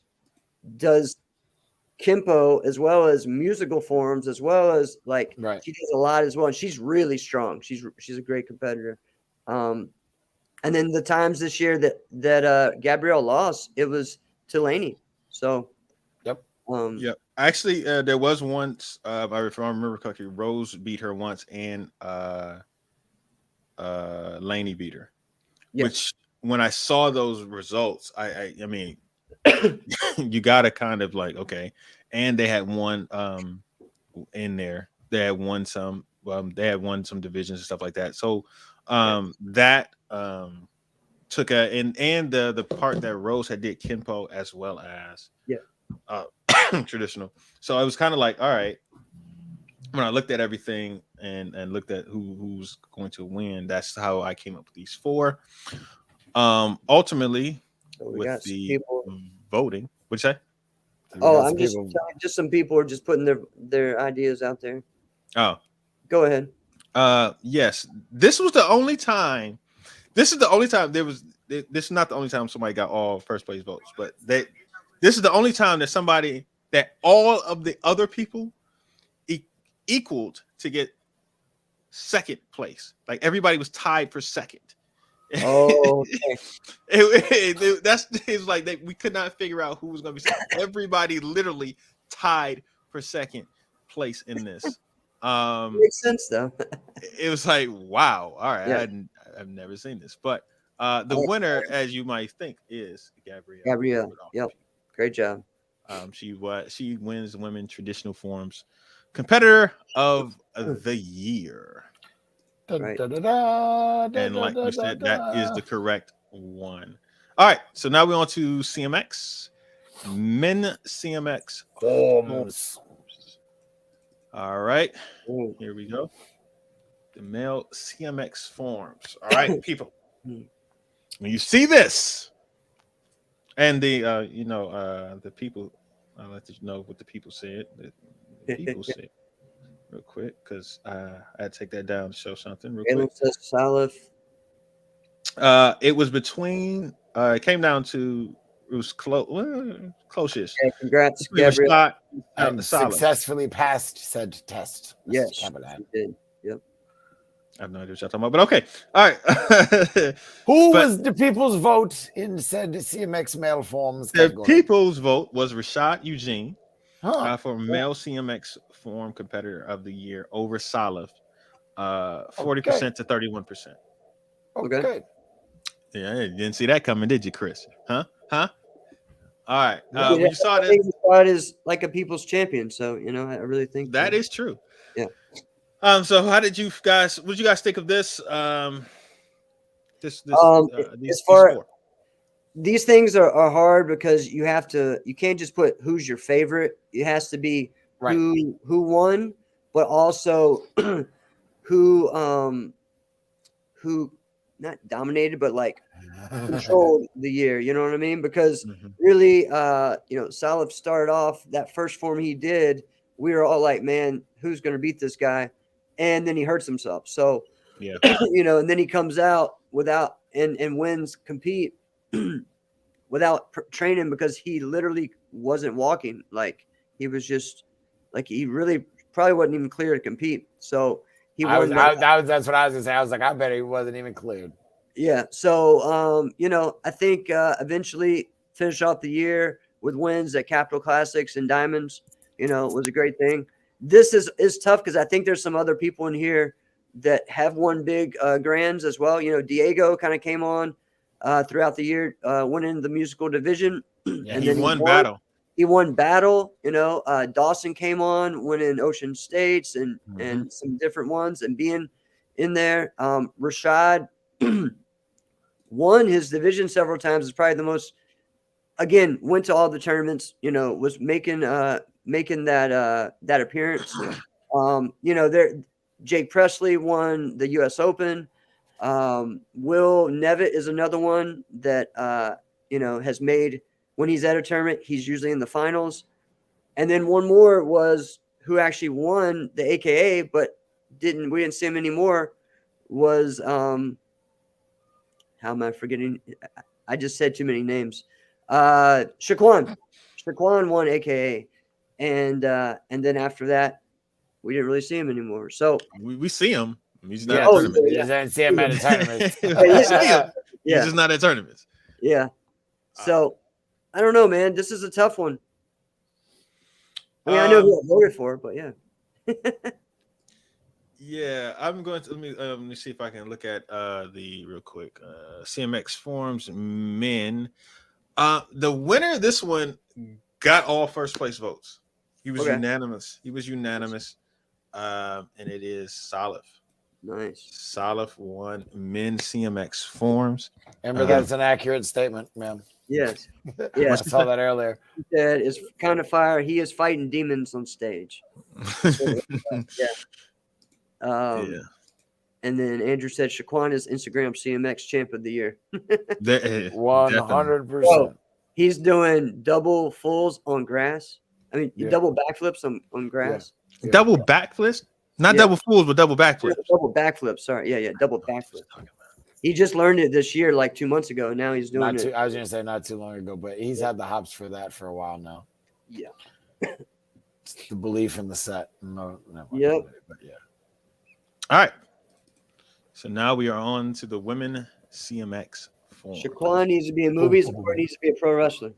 does Kimpo as well as musical forms, as well as like she does a lot as well, and she's really strong. She's a great competitor. And then the times this year that Gabrielle lost, it was to Laney. So actually there was once if I remember correctly, Rose beat her once, and Laney beat her. Which when I saw those results, I mean you gotta kind of like, okay. And they had won in there. They had won some divisions and stuff like that. So that took and the part that Rose had did Kenpo as well as traditional. So I was kind of like, all right, when I looked at everything and looked at who's going to win, that's how I came up with these four. Ultimately, So we with got some the people. voting, what'd you say? We Oh, got I'm some just people. just some people are just putting their ideas out there. Oh, Go ahead. yes. This was the only time. This is the only time there was. This is not the only time somebody got all first place votes, but this is the only time that somebody that all of the other people equaled to get second place. Like everybody was tied for second. Oh, okay. That's it's like we could not figure out who was going to be second. Everybody literally tied for second place in this. Makes sense though. It was like, wow, all right, Yeah. I've never seen this, but the winner, as you might think, is Gabrielle. Gabrielle. Yep. Great job. She wins women traditional forms competitor of the year. Right. And like you said, that is the correct one. All right, so now we're on to CMX. Men CMX Forms. All right, Ooh. here we go. The male CMX forms. All right, people. When you see this, and the the people, I'll let you know what the people said. The people said real quick because I had to take that down to show something real Galen quick. says Salif. It was between. It came down to it was close-ish. Yeah, congrats, Between Gabrielle. Rashad And Salif. successfully passed said test. Yes, Cabinet. you did. Yep. I have no idea what y'all talking about, but okay. All right. Who But was the people's vote in said CMX male forms the category? people's vote was Rashad Eugene Huh. for male CMX form competitor of the year over Salif, 40% to 31%. Okay. Yeah, you didn't see that coming, did you, Chris? Huh? All right. Yeah. When you saw I this, think Rashad is like a people's champion. So I really think that is true. Yeah. So how did you guys? What did you guys think of this? These as far four. these things are hard because you can't just put who's your favorite. It has to be Right. who won, but also who not dominated, but like controlled the year. You know what I mean? Because really, Salif started off that first form he did. We were all like, man, who's going to beat this guy? And then he hurts himself. So, Yeah, and then he comes out without and wins compete without training because he literally wasn't walking. Like he was just like he really probably wasn't even clear to compete. So he won. That's what I was gonna say. I was like, I bet he wasn't even cleared. Yeah. So I think eventually finish off the year with wins at Capital Classics and Diamonds, was a great thing. This is tough because I think there's some other people in here that have won big grands as well. Diego kind of came on throughout the year, winning the musical division. yeah, And he then won battle. He won battle. Dawson came on, winning Ocean States and some different ones and being in there. Rashad won his division several times. Is probably the most. Again, went to all the tournaments. Was making that appearance. There Jake Presley won the U.S. Open. Will Nevitt is another one that has made when he's at a tournament, he's usually in the finals. And then one more was who actually won the AKA, but we didn't see him anymore. Was how am I forgetting? I just said too many names. Shaquan won AKA, and then after that, we didn't really see him anymore. So we see him. He's not Yeah, at tournaments. we just didn't see him at a tournament. We see him. He's just not at tournaments. Yeah. So I don't know, man. This is a tough one. I mean, I know who I voted for, but yeah. Yeah, I'm going to let me see if I can look at the real quick CMX forums men. The winner of this one got all first place votes. He was unanimous. And it is Salif. Nice. Salif won men's CMX forms. Remember, that's an accurate statement, man. Yes. I Yes. saw that earlier. He said is kind of fire. He is fighting demons on stage. Yeah. Yeah. And then Andrew said Shaquan is Instagram CMX champ of the year. 100%. He's doing double fulls on grass. I mean, double backflips on grass. Yeah. Double backflips? Not double fools, but double backflips. Double backflips. Sorry. Yeah. Double backflips. He just learned it this year, like 2 months ago. And now he's doing it. I was going to say not too long ago, but he's had the hops for that for a while now. Yeah. It's the belief in the set. Yep. But yeah. All right. So now we are on to the women CMX form. Shaquan needs to be in movies or needs to be a pro wrestler.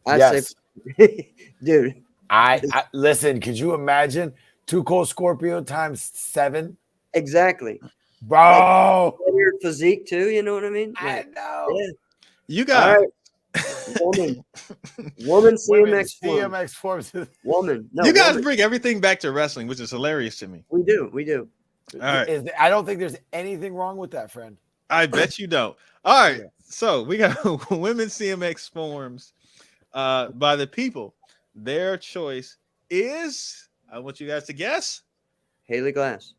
Yes. Say, dude. I listen. Could you imagine Too Cold Scorpio times 7? Exactly, bro. Like, weird physique too. You know what I mean? I know. Yeah. You got woman CMX forms. Woman. No, you guys bring everything back to wrestling, which is hilarious to me. We do. All right. I don't think there's anything wrong with that, friend. I bet you don't. All right. Yeah. So we got women CMX forms by the people. Their choice is, I want you guys to guess. Haley Glass.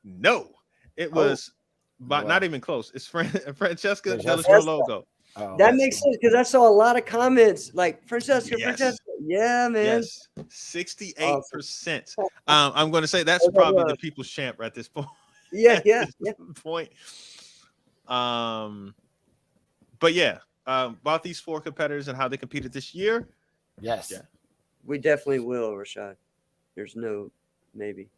No, it was not even close. It's Francesca Del logo. Oh, that makes sense because I saw a lot of comments like Francesca. Yeah, man. Yes, 68%. I'm going to say that's probably the people's champ at this point. Yeah. Point. But yeah, about these 4 competitors and how they competed this year. Yes. Yeah. We definitely will, Rashad. There's no maybe.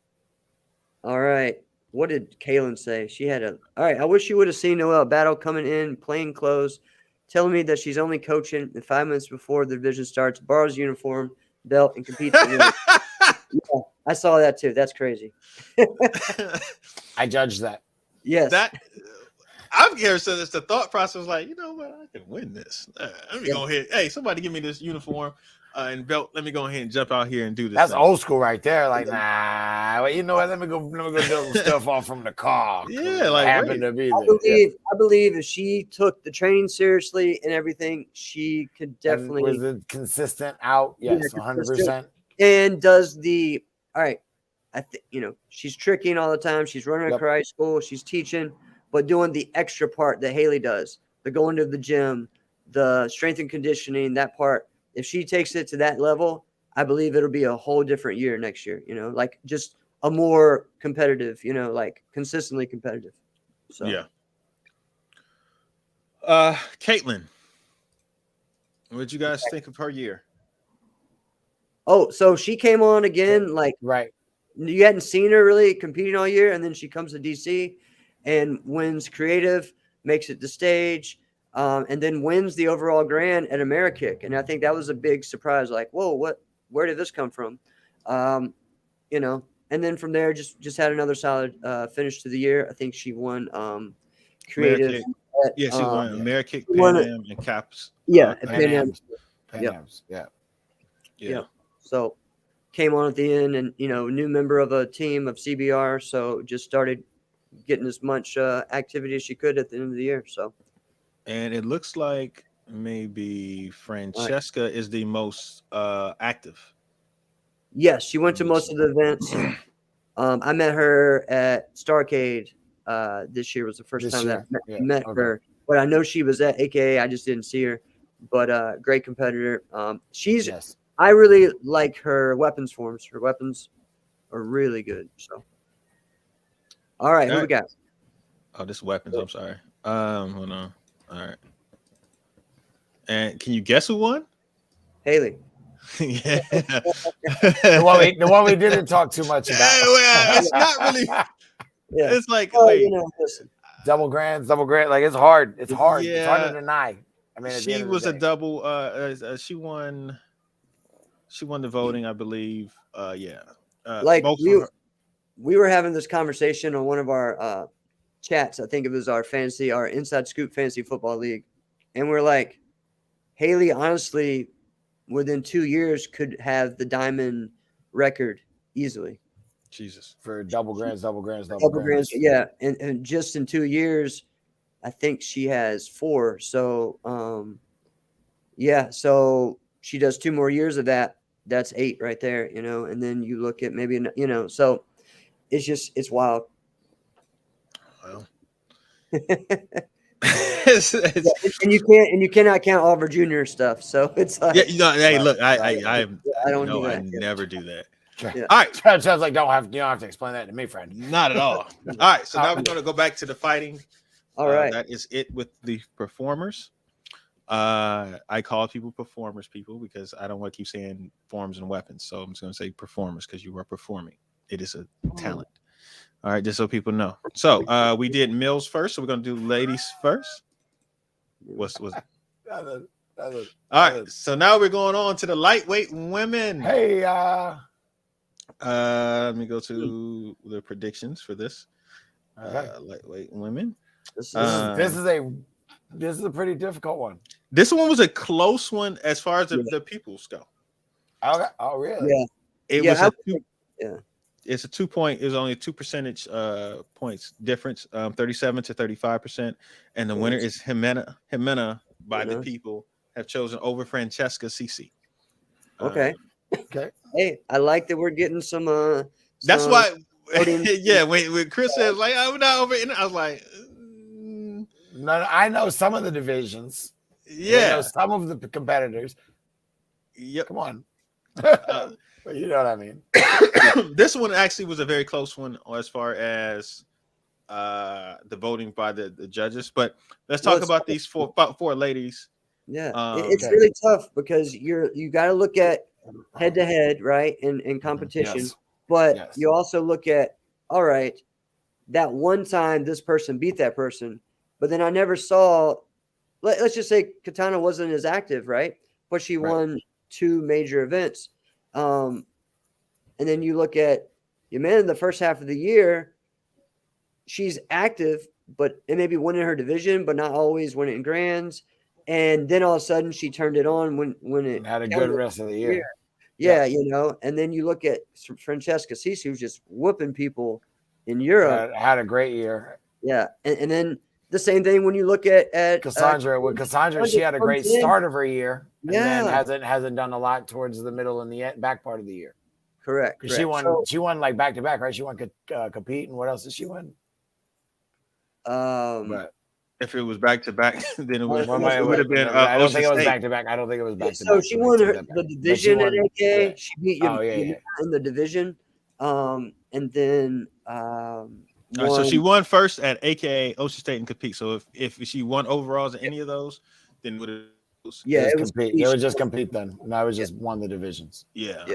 All right. What did Kaylin say? She had all right. I wish you would have seen Noelle Battle coming in, plain clothes, telling me that she's only coaching and 5 minutes before the division starts, borrows uniform, belt, and competes. Yeah, I saw that too. That's crazy. I judged that. Yes. I'm here. So it's the thought process like, you know what? I can win this. Let me go ahead. Hey, somebody give me this uniform and belt. Let me go ahead and jump out here and do this. That's old school right there. Like, nah, well, you know what? Let me go do some stuff off from the car. Yeah, like happened to be I believe if she took the training seriously and everything, she could definitely was it consistent out. Yes, 100%. And does the all right. I think she's tricking all the time. She's running a karate school. She's teaching, but doing the extra part that Haley does, the going to the gym, the strength and conditioning, that part. If she takes it to that level, I believe it'll be a whole different year next year, like just a more competitive, like consistently competitive. So, yeah. Caitlin, what did you guys think of her year? Oh, so she came on again, like, right. You hadn't seen her really competing all year, and then she comes to DC and wins creative, makes it to stage, and then wins the overall grand at AmeriKick. And I think that was a big surprise. Like, whoa, where did this come from? And then from there, just had another solid finish to the year. I think she won creative. She won AmeriKick, Pan Am, and Caps. Yeah, Pan Am. Yeah. So came on at the end, and new member of a team of CBR. So just started getting as much activity as she could at the end of the year. So. And it looks like maybe Francesca is the most active. Yes, she went to most of the events. I met her at Starcade this year. Was the first time that I met her. But I know she was at AKA. I just didn't see her. But great competitor. I really like her weapons forms. Her weapons are really good. So, all right, who we got? Oh, this weapons. I'm sorry. Hold on. All right. And can you guess who won? Haley. Yeah. the one we didn't talk too much about. It's not really. Yeah. It's like double grand. Like it's hard. It's hard. Yeah. It's hard to deny. I mean, she was a double. She won the voting, I believe. We were having this conversation on one of our chats. I think it was our Inside Scoop Fantasy Football League. And we're like, Haley, honestly, within 2 years could have the diamond record easily. Jesus. for double grands. Yeah, and just in 2 years, I think she has 4. So yeah, so she does 2 more years of that. That's 8 right there, you know. And then you look at maybe, you know, so it's wild. Well, Yeah, and you cannot count Oliver Jr. stuff. So it's yeah, like, you know, hey, Right, look, right. I don't do I that. Yeah. never do that. Yeah. All right, Sounds like you don't have to explain that to me, friend. not at all. All right, so now we're going to go back to the fighting. All right. That is it with the performers. I call people performers, people, because I don't want to keep saying forms and weapons. So I'm just going to say performers because you are performing. It is a talent. All right, just so people know. So we did males first, so we're going to do ladies first. What's all right? So now we're going on to the lightweight women. Hey, let me go to the predictions for this. Okay. Lightweight women. This This is a pretty difficult one. This one was a close one as far as the peoples go. Okay. Oh, really? Yeah. It Yeah, was I a would 2, think- yeah. It's a 2 point. It was only 2 percentage points difference, 37 to 35%, and the winner is Jimena by the people have chosen over Francesca Cici. Okay. Okay. Hey, I like that we're getting some. That's why. voting. Yeah, when Chris says like I'm not over, I was like, No, I know some of the divisions. I know yeah, some of the competitors. yep. Come on. You know what I mean. This one actually was a very close one as far as the voting by the judges. But let's talk about these four ladies. Yeah, it's really tough because you got to look at head to head, right, in competition. Yes. But you also look at, all right, that one time this person beat that person, but then I never saw. Let's just say Katana wasn't as active, right? But she won 2 major events. And then you look at Yamina in the first half of the year, she's active, but it may be winning her division, but not always winning in grands. And then all of a sudden she turned it on when it had a good rest of the year. Yeah, you know. And then you look at Francesca Cici, who's just whooping people in Europe. Had a great year. Yeah, and then the same thing when you look at Cassandra. With Cassandra, she had a great start of her year, and Yeah. then hasn't done a lot towards the middle and the back part of the year. Correct. She won like back to back, right? She won compete, and what else did she win? But if it was back to back, then it would have been. I don't think it was back to back. I don't think it was back to back. So she won the division at AKA. She beat you in the division, and then. So she won first at AKA Ocean State and compete. So if she won overalls in any of those, then would it? Yeah, it was just compete then. And I was just won the divisions. Yeah.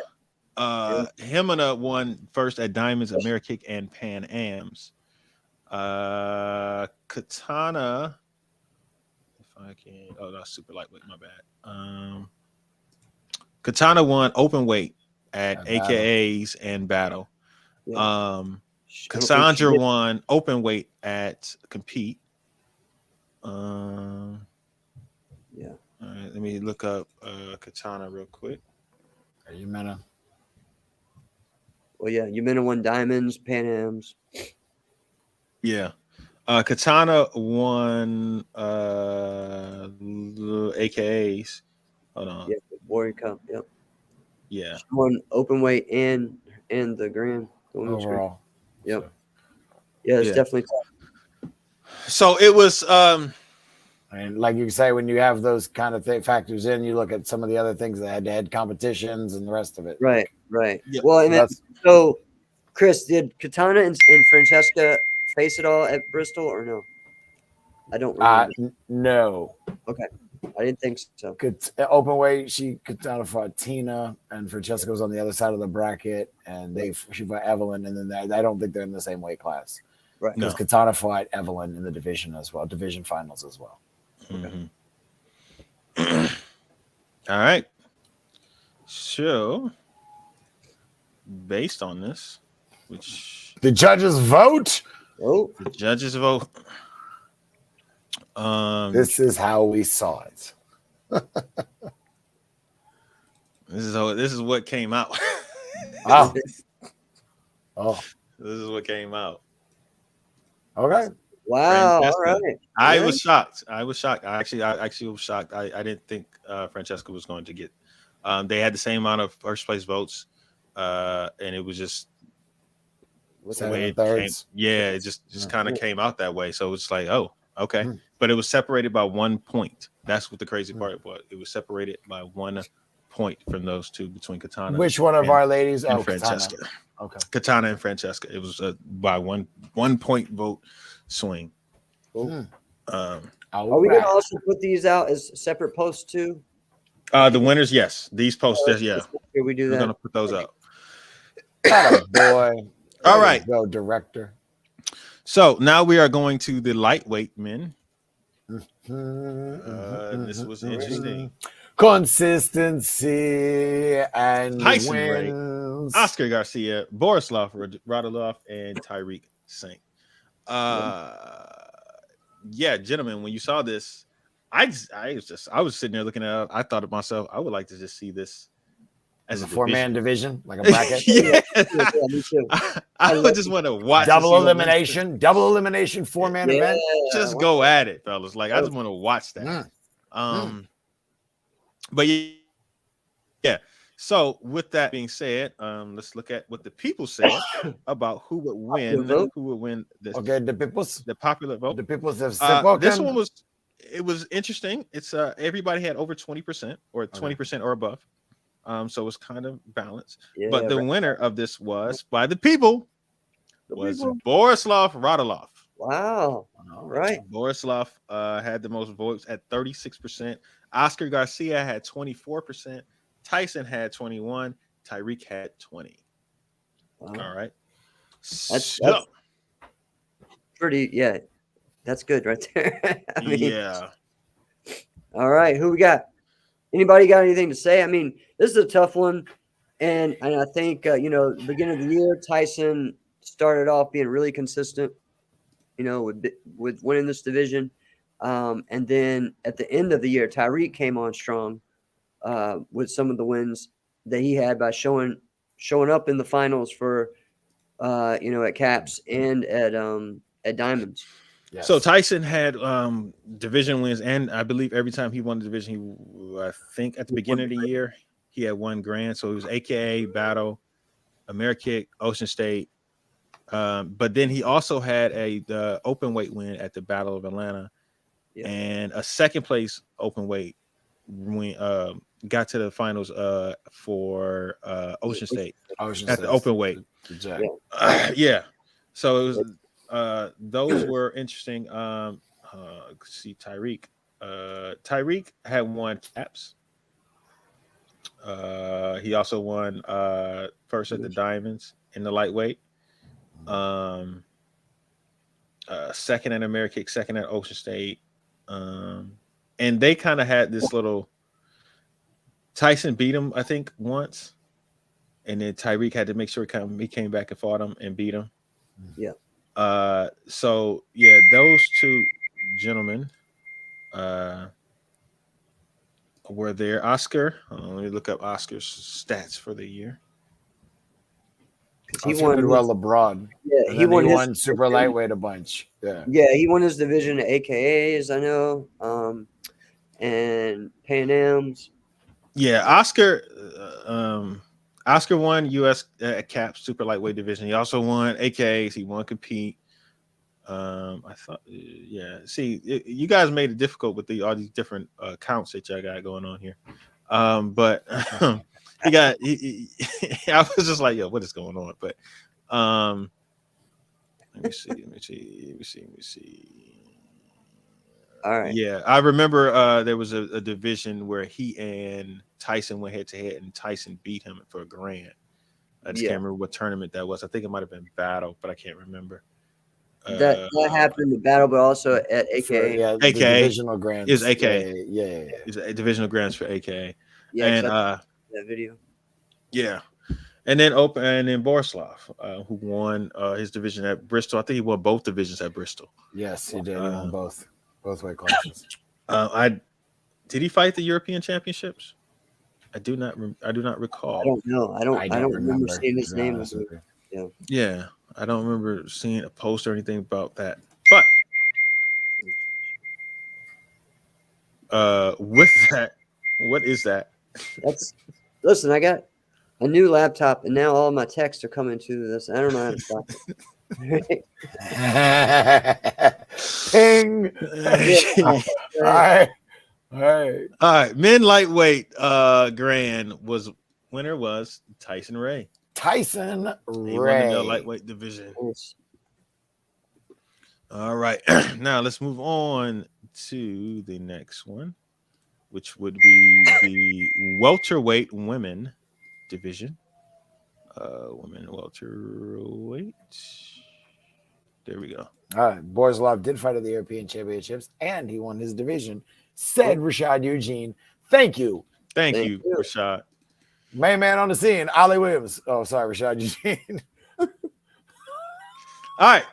Jimena won first at Diamonds, Amerikick, and Pan Ams. Katana, if I can, that's super lightweight, my bad. Katana won open weight at AKAs and battle. Cassandra won open weight at compete. All right, let me look up Katana real quick. Yamina. Well, yeah, Yamina won Diamonds, Pan Ams. Yeah. Katana won AKAs. Hold on. Yeah, Warrior Cup. Yep. Yeah. She won open weight and the grand. Overall. Yep. Yeah, it's definitely tough. So it was and like you say, when you have those kind of factors in, you look at some of the other things, the head-to-head competitions and the rest of it. Right. Yeah. Well, and so Chris, did Katana and Francesca face it all at Bristol or no? I don't remember. No. Okay. I didn't think so. Open weight, Katana fought Tina, and Francesca was on the other side of the bracket, and she fought Evelyn, and then I don't think they're in the same weight class. Right. Because Katana fought Evelyn in the division as well, division finals as well. Mm-hmm. All right. So, based on this, which the judges vote. Oh, the judges vote. This is how we saw it. This is what came out. Oh, This is what came out. okay. Wow. All Francesca. right. I Yeah. was shocked. I actually was shocked. I didn't think Francesca was going to get. They had the same amount of first place votes, and it was just the 7 way and it came. thirds. Yeah, it just kind of came out that way. So it's like, oh, okay. Mm. But it was separated by 1 point. That's what the crazy part was. It was separated by 1 point from those two between Katana. Which one of our ladies? and Oh, Francesca. Katana. Okay. Katana and Francesca. It was by 1 point vote swing. Cool. Um, Are we going to also put these out as separate posts too? the winners, yes. These posts, yeah. Here we do We're that. gonna put those out. Atta boy. All Way right. to go, director. So now we are going to the lightweight men. This was interesting. Consistency and Tyson wins. Oscar Garcia, Borislav Radulov, and Tyreek Singh. Yeah, gentlemen, when you saw this, I was sitting there looking at it. I thought to myself, I would like to just see this as a 4-man division, like a bracket. Yeah. Me too. I would just want to watch double elimination, 4-man event. Just go at it, fellas. Like I just want to watch that. But yeah. So with that being said, let's look at what the people said about who would win. Who would win this? Okay, the popular vote. The people have this one was interesting. It's everybody had over 20% or 20% or above. So it's kind of balanced. Yeah, but the winner of this was by the people was Borislav Radulov. Wow. All right. Borislav had the most votes at 36%. Oscar Garcia had 24%. Tyson had 21. Tyreek had 20. Wow. All right. That's pretty. Yeah, that's good right there. I mean, yeah. All right. Who we got? Anybody got anything to say? I mean, this is a tough one, and I think beginning of the year, Tyson started off being really consistent. With winning this division, and then at the end of the year, Tyreek came on strong with some of the wins that he had by showing up in the finals for at Caps and at Diamonds. Yes. So Tyson had division wins, and I believe every time he won the division, I think at the beginning of the year he had 1 grand. So it was AKA, Battle, Amerikick, Ocean State. But then he also had the open weight win at the Battle of Atlanta, and a second place open weight win. Got to the finals for Ocean State at the open weight. Yeah. So it was. Those were interesting. See Tyreek. Tyreek had 1 Caps. He also won first at the Diamonds in the lightweight. Second at Amerikick, second at Ocean State. And they kind of had this little. Tyson beat him, I think, once, and then Tyreek had to make sure he came back and fought him and beat him. Yeah. So yeah, those 2 gentlemen were there. Oscar, let me look up Oscar's stats for the year. He won well abroad. Yeah, he won super lightweight a bunch. Yeah, he won his division at AKAs, I know, and Pan Am's. Yeah, Oscar won U.S. Cap super lightweight division. He also won AKAs. He won compete. I thought, See, you guys made it difficult with all these different counts that y'all got going on here. But I was just like, yo, what is going on? But let me see. All right. Yeah, I remember there was a division where he and Tyson went head to head, and Tyson beat him for a grand. I just can't remember what tournament that was. I think it might have been Battle, but I can't remember. That happened in the Battle, but also at AKA. AKA divisional grands is AKA. Yeah. It's a divisional grands for AKA. Yeah, and that video. Yeah, and then Borislav, who won his division at Bristol. I think he won both divisions at Bristol. Yes, he did. He won both weight classes. Did he fight the European Championships? I do not recall. I don't know. I don't remember seeing his name. Yeah, I don't remember seeing a post or anything about that. But with that, what is that? That's listen. I got a new laptop, and now all my texts are coming to this. I don't know how to stop it. Ping. Yeah. All right. All right. All right, men lightweight grand winner was Tyson Ray. Tyson He won in the Ray. lightweight division. Yes. All right, now let's move on to the next one, which would be the welterweight women division. Women welterweight. There we go. All right. Borzlov did fight at the European Championships, and he won his division. Said Rashad Eugene. Thank you. Thank Thank you, you. Rashad. Main man on the scene, Ollie Williams. Oh, sorry, Rashad Eugene. All right.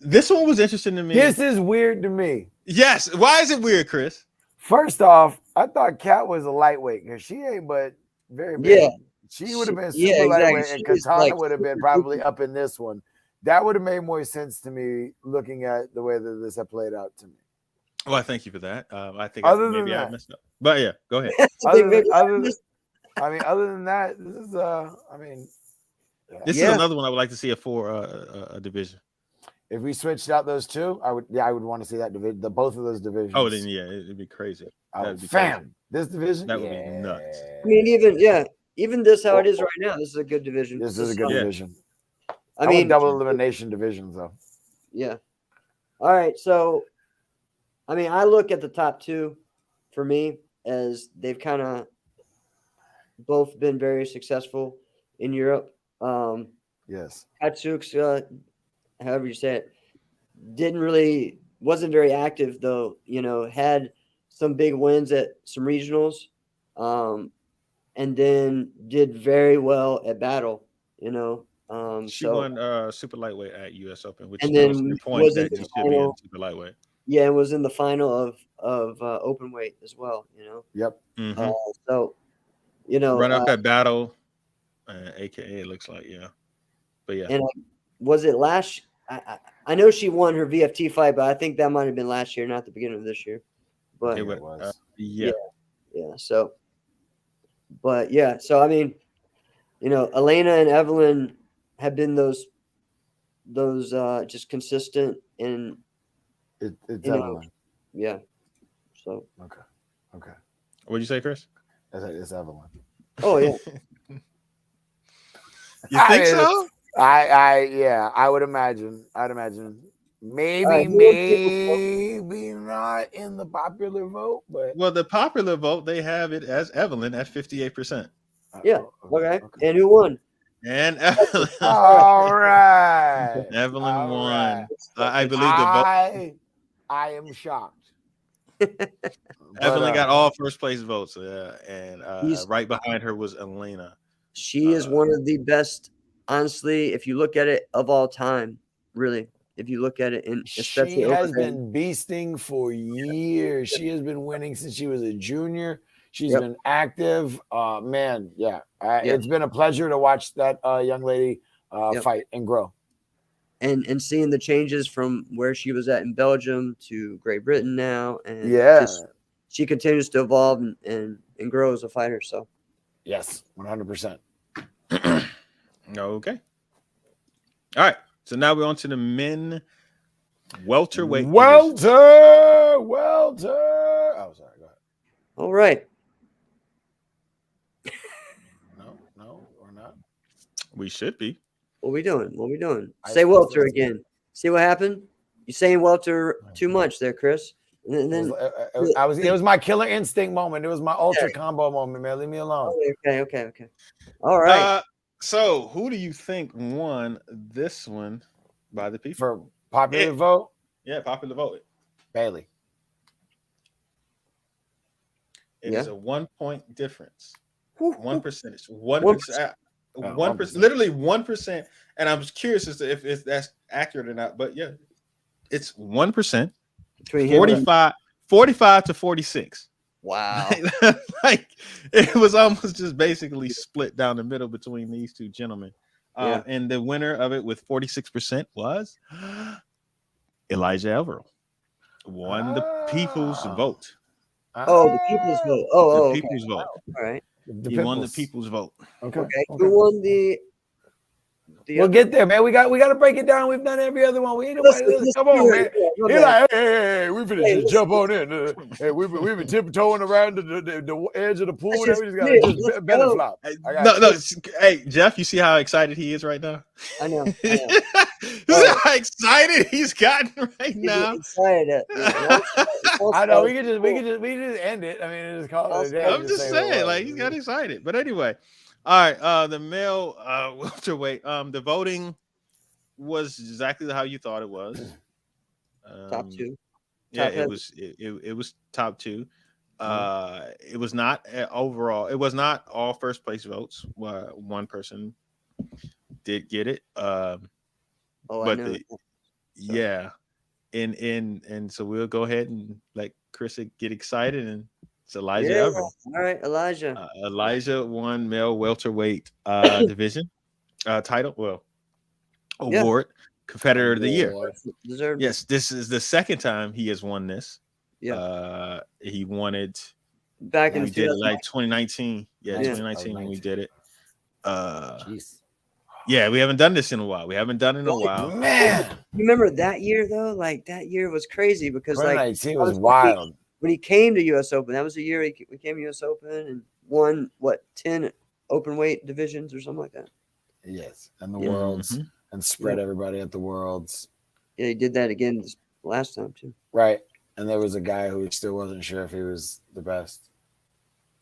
This one was interesting to me. This is weird to me. Yes. Why is it weird, Chris? First off, I thought Kat was a lightweight because she ain't but very big. Yeah. She would have been super Yeah, exactly. lightweight, and She's Katana like would have been super probably duper. up in this one. That would have made more sense to me looking at the way that this had played out to me. Well, I thank you for that. I think Other maybe than I that- messed up. But yeah, go ahead. Other than that, this is This is another one I would like to see a division. if we switched out those two, I would want to see that division, both of those divisions. Oh, then yeah, it'd be crazy. That'd be crazy. Fam, this division That would be nuts. I mean, even this how it is right now. This is a good division. This is a good division. I I mean, want double elimination divisions though. yeah. All right, so I mean, I look at the top two for me as they've kind of both been very successful in Europe. Yes. Hatsuk's, however you say it, wasn't very active though. Had some big wins at some regionals, and then did very well at battle. She So won super lightweight at U.S. Open, which And goes then to the point was in that the you should be in final. super lightweight. yeah, and was in the final of open weight as well. Yep. Mhm. So Run up that battle, aka it looks like but yeah. And was it last? I know she won her VFT fight, but I think that might have been last year, not the beginning of this year. But It it was. was. Yeah. yeah. So, but yeah. So I mean, Elena and Evelyn have been those just consistent and It's you know, Evelyn. yeah. So Okay. What'd you say, Chris? It's Evelyn. oh yeah. You think so? I would imagine. Maybe not in the popular vote, but Well, the popular vote, they have it as Evelyn at 58%. Yeah. Okay. And who won? And Evelyn, All right. Evelyn All won. right. I believe the vote. I am shocked. Evelyn got all first place votes, and He's- right behind her was Elena. She is one of the best, honestly, if you look at it, of all time. Really, if you look at it, and especially She has overhand. been beasting for years. She has been winning since she was a junior. She's Yep. been active. Man, yeah. Yeah. It's been a pleasure to watch that young lady Yep. fight and grow. and seeing the changes from where she was at in Belgium to Great Britain now, and Yeah. she continues to evolve and grow as a fighter. So Yes, 100%. Okay. All right. So now we're on to the men welterweight. division. Welter. Oh, sorry. Go ahead. all right, No, or not. We should be. what we doing? What we doing? I Say think welter that's- again. See what happened? You saying welter too much there, Chris? And then It was my killer instinct moment. It was my ultra combo moment, man. Leave me alone. okay. All right. So who do you think won this one by the people? For popular vote, Yeah, popular vote. Bailey. It is a 1 point difference. Whew, 1 percentage. 1%. 1%. 1%. Literally 1%. And I was curious as to if that's accurate or not. But yeah, it's 1%. between him and 45 to 46. Wow. Like it was almost just basically split down the middle between these two gentlemen. Yeah. And the winner of it with 46% was Elijah Everill. Won the people's vote. Oh, the people's vote. The Oh, okay. people's vote. All right. He won the people's vote. Okay. Okay. Who won the We'll get there, man. We got to break it down. We've done every other one. We ain't come on, man. He's like, hey, we finna just jump on in. Hey, we've been tiptoeing around the edge of the pool. Now we just gotta just belly flop. No. Hey, Jeff, you see how excited he is right now? I know. See how excited he's gotten right now. Excited. I know. We can just end it. I mean, just call it a day. I'm just saying, like he's got excited. But anyway. All right, the male welterweight. The voting was exactly how you thought it was. Top two. Yeah, it was top two. It was not overall. It was not all first place votes. One person did get it. But yeah, and so we'll go ahead and let Chris get excited and. It's Elijah Everill. All right, Elijah. Elijah won male welterweight division title. Award, competitor of the year. Deserved. Yes, this is the second time he has won this. Yeah. He won it back in we did it like 2019. Yeah, 2019 when we did it. Yeah, we haven't done this in a while. Man, remember that year though? Like that year was crazy because 2019 was wild. When he came to U.S. Open, that was the year we came to U.S. Open and won 10 open weight divisions or something like that. Yes, and the worlds and spread everybody at the worlds. Yeah, he did that again this last time too. Right, and there was a guy who still wasn't sure if he was the best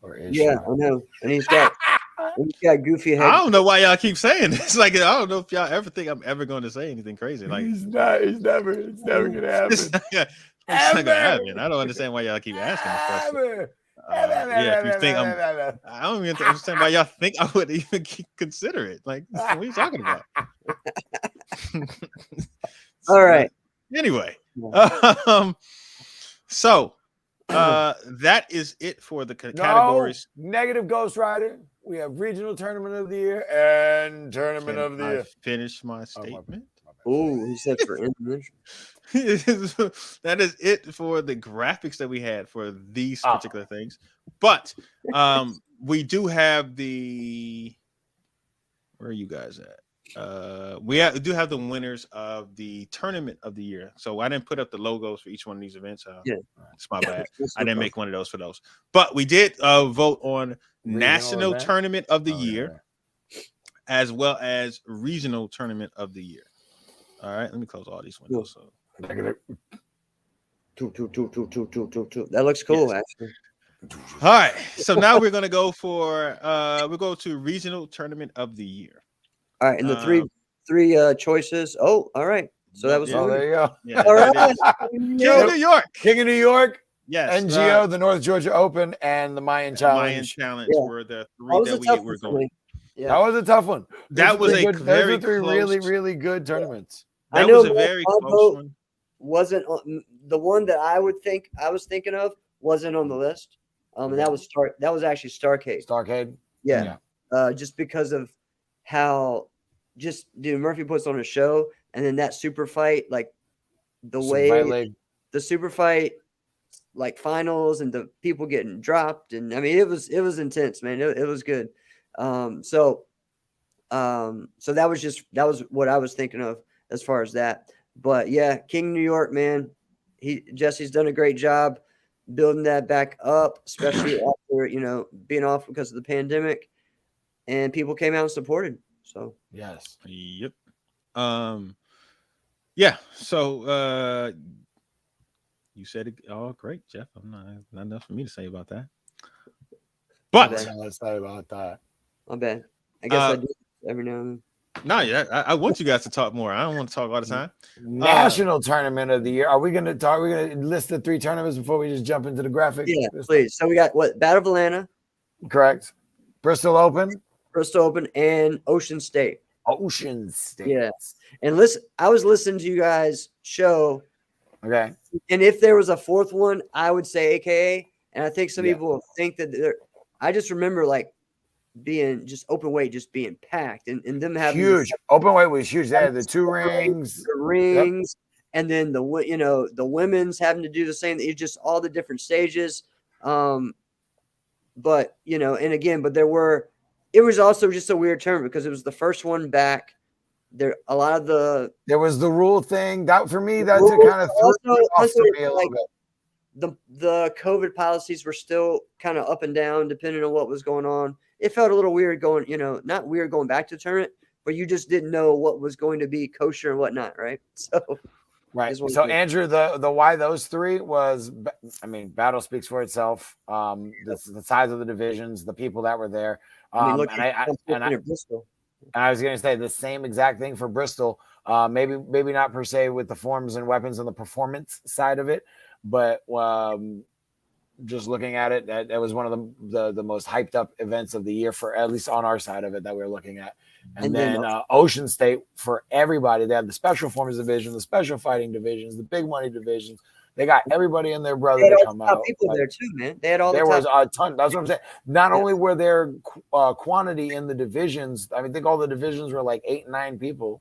or is. Yeah, I know, and he's got goofy head. I don't know why y'all keep saying this. Like I don't know if y'all ever think I'm ever going to say anything crazy. Like it's never going to happen. It's not gonna happen. I don't understand why y'all keep asking this question. Yeah, if you think I don't even understand why y'all think I would even consider it. Like, what are you talking about? All right. Anyway, so that is it for the categories. Negative Ghost Rider. We have regional tournament of the year and tournament of the year. Finish my statement. Oh, he said for individual. That is it for the graphics that we had for these particular things. But we do have the where are you guys at? We do have the winners of the tournament of the year. So I didn't put up the logos for each one of these events. It's my bad. I didn't make one of those for those. But we did vote on national tournament of the year as well as regional tournament of the year. All right, let me close all these windows. So. Two. That looks cool, actually. All right, so now we're gonna go for we'll go to regional tournament of the year. All right, and the three choices. Oh, all right. So that was there you go. Yeah, all right. King of New York. Yes. NGO, the North Georgia Open, and the MAiN Challenge. Were the three that we were going. Yeah. That was a tough one. That was a very three really good tournaments. That was a very close one. Wasn't the one that I was thinking of wasn't on the list. And that was actually Starcade. Starcade. Yeah. Just because of how Murphy puts on a show, and then that super fight, like the super fight like finals and the people getting dropped, and I mean it was intense, man. It was good. So that was what I was thinking of as far as that. But yeah, King New York, man, Jesse's done a great job building that back up, especially after being off because of the pandemic, and people came out and supported. So yes, yep, yeah. So you said it all great, Jeff. Not enough for me to say about that. But let's say about that. My bad. I guess I do every now and then. No, yeah, I want you guys to talk more. I don't want to talk all the time. National tournament of the year. Are we going to talk? We're going to list the three tournaments before we just jump into the graphics. Yeah, please. So we got Battle of Atlanta, correct? Bristol Open, and Ocean State. Yeah, and listen, I was listening to you guys' show. Okay. And if there was a fourth one, I would say AKA, And I think some people think that I just remember like being just open weight, just being packed, and them having huge. Open weight was huge. They had the 2 rings, the rings, and then the women's having to do the same. It's just all the different stages. But and again, but it was also just a weird term because it was the first one back. There was the rule thing that for me that kind of threw off to me a little bit. The COVID policies were still kind of up and down depending on what was going on. It felt a little weird going, not weird going back to the tournament, but you just didn't know what was going to be kosher and whatnot, right? So, right. So Andrew, the why those 3 was, I mean, battle speaks for itself. The size of the divisions, the people that were there. Look at Bristol. And I was going to say the same exact thing for Bristol. Maybe not per se with the forms and weapons on the performance side of it, but just looking at it, that was one of the most hyped up events of the year for at least on our side of it that we were looking at. And then Ocean State for everybody. They have the special forms division, the special fighting divisions, the big money divisions. They got everybody and their brother to come out. People there too, man. They had all. There was a ton. That's what I'm saying. Not only were there quantity in the divisions. I mean, I think all the divisions were like 8, 9 people,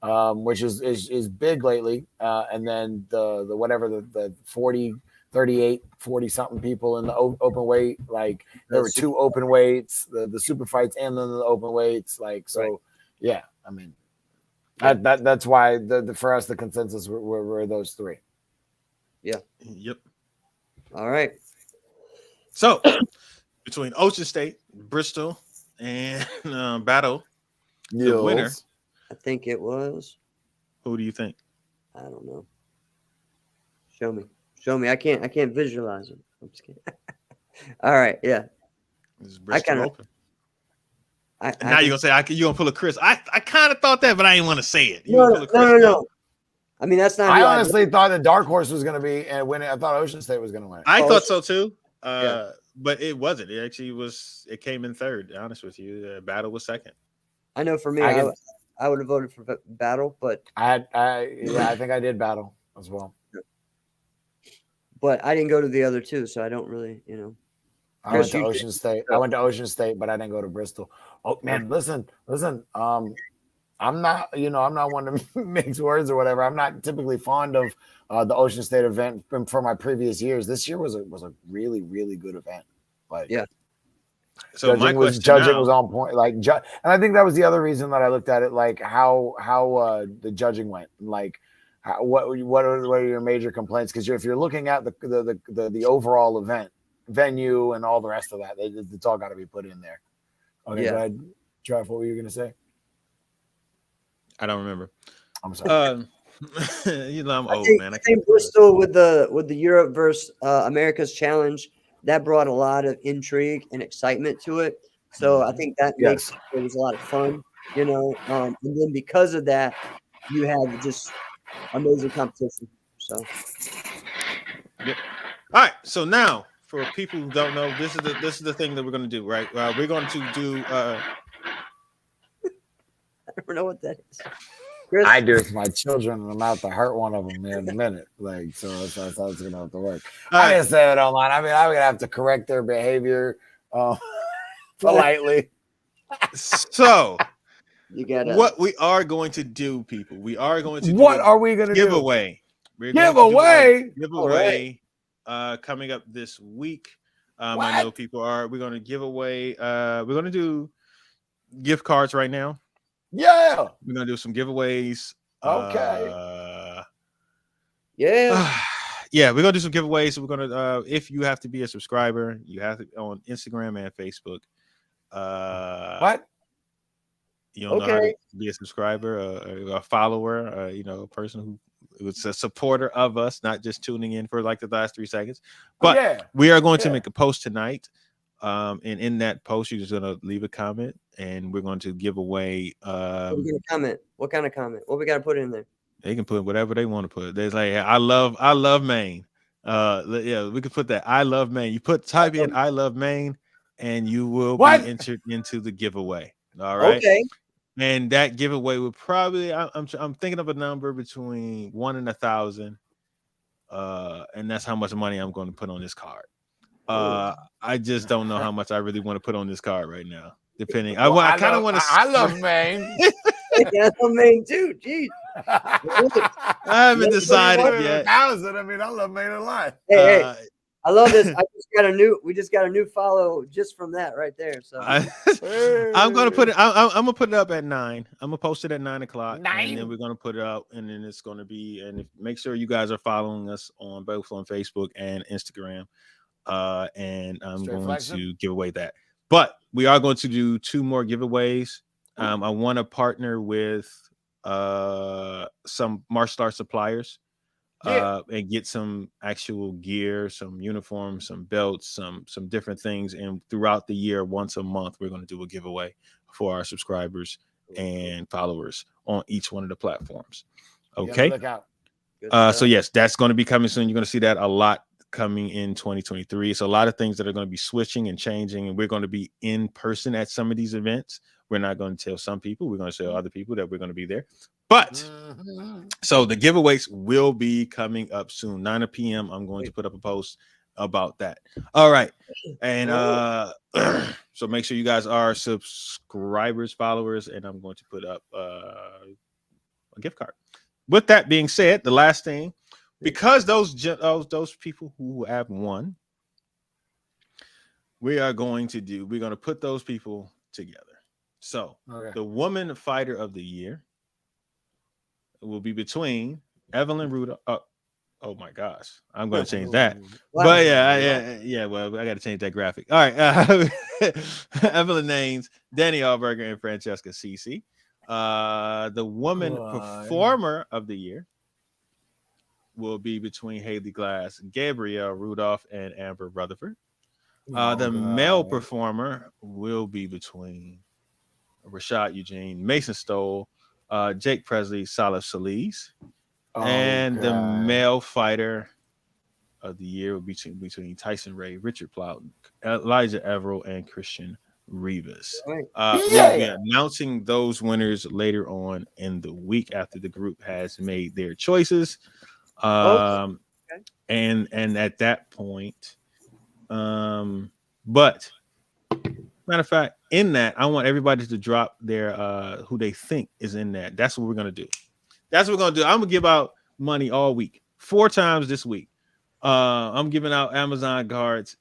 which is big lately. And then the 40, 38, 40 something people in the open weight. Like there were 2 open weights, the super fights, and then the open weights. Like so, right. Yeah. I mean, that's why for us the consensus were those 3. Yeah. Yep. All right. So between Ocean State, Bristol, and Battle, the winner. I think it was. Who do you think? I don't know. Show me. I can't visualize it. I'm just kidding. All right. Yeah. This is Bristol open. Now you're gonna say you're gonna pull a Chris. I kind of thought that, but I didn't want to say it. No. I mean, that's not. I honestly thought the dark horse was going to be and win it. I thought Ocean State was going to win. I thought so too, but it wasn't. It actually was. It came in third. To be honest with you, Battle was second. I know for me, I would have voted for Battle, but I think I did Battle as well. But I didn't go to the other 2, so I don't really, I went to Ocean State. I went to Ocean State, but I didn't go to Bristol. Oh man, listen. I'm not one to mix words or whatever. I'm not typically fond of the Ocean State event from my previous years. This year was a really, really good event. Like, yeah. So judging was on point. Like, and I think that was the other reason that I looked at it, like how the judging went. Like, what are your major complaints? Because if you're looking at the overall event, venue, and all the rest of that, it's all got to be put in there. Okay, go ahead, Jeff. What were you going to say? I don't remember. I'm sorry. I'm old, man. I think Bristol with the Europe versus America's Challenge, that brought a lot of intrigue and excitement to it. So I think that makes it was a lot of fun, and then because of that, you had just amazing competition. So, yep. All right. So now, for people who don't know, this is the thing that we're going to do, right? We're going to do. I don't know what that is. Chris? I do it for my children, and I'm out to hurt one of them here in a minute. Like, so that's how it's gonna have to work. I didn't say it online. I mean, I'm gonna have to correct their behavior politely. So, what we are going to do, people? We are going to. What are we going to do? Giveaway. Giveaway. Coming up this week. I know people are. We're going to give away. We're going to do gift cards right now. Yeah, we're gonna do some giveaways. Okay. Yeah, we're gonna do some giveaways. So we're gonna if you have to be a subscriber, you have to on Instagram and Facebook. What? You don't know how to be a subscriber, a follower, a person who was a supporter of us, not just tuning in for like the last 3 seconds. But we are going to make a post tonight. And in that post, you're just gonna leave a comment, and we're going to give away. Comment. What kind of comment? What we got to put in there? They can put whatever they want to put. There's like, I love MAiN. We could put that. I love MAiN. You type in I love MAiN, and you will be entered into the giveaway. All right. Okay. And that giveaway would probably. I'm thinking of a number between 1 and 1,000. And that's how much money I'm going to put on this card. I just don't know how much I really want to put on this card right now. Depending, Well, I kind of want to. I love MAiN. Yeah, I mean, too. Jeez. I haven't decided yet. 1,000. I mean, I love MAiN a lot. Hey, I love this. We just got a new follow just from that right there. So I'm gonna put it. I'm gonna put it up at 9. I'm gonna post it at 9 o'clock, 9? and then we're gonna put it out, and then it's gonna be. And make sure you guys are following us on both on Facebook and Instagram. And I'm Straight going flexing? to give away that. But we are going to do 2 more giveaways. I want to partner with some martial arts suppliers. And get some actual gear, some uniforms, some belts, some different things. And throughout the year, once a month, we're going to do a giveaway for our subscribers and followers on each one of the platforms. Okay. Look out. So yes, that's going to be coming soon. You're going to see that a lot coming in 2023. So a lot of things that are going to be switching and changing, and we're going to be in person at some of these events. We're not going to tell some people. We're going to tell other people that we're going to be there. But so the giveaways will be coming up soon. 9 p.m. I'm going to put up a post about that. All right. And so make sure you guys are subscribers, followers, and I'm going to put up a gift card. With that being said, the last thing, because those people who have won, we're going to put those people together. So the woman fighter of the year will be between Evelyn Rudolph. Oh my gosh, I'm going to change that. Wow. But yeah. Well, I got to change that graphic. All right, Evelyn Naines, Danny Allberger, and Francesca Cece. The woman performer of the year will be between Haley Glass, Gabrielle Rudolph, and Amber Rutherford. The male performer will be between Rashad Eugene, Mason Stoll, Jake Presley, Salif Solis, and the male fighter of the year will be between Tyson Ray, Richard Plowden, Elijah Everill, and Christian Rivas. We'll be announcing those winners later on in the week after the group has made their choices. And at that point, but matter of fact, in that, I want everybody to drop their who they think is in that. That's what we're gonna do. I'm gonna give out money all week, 4 times this week. I'm giving out Amazon cards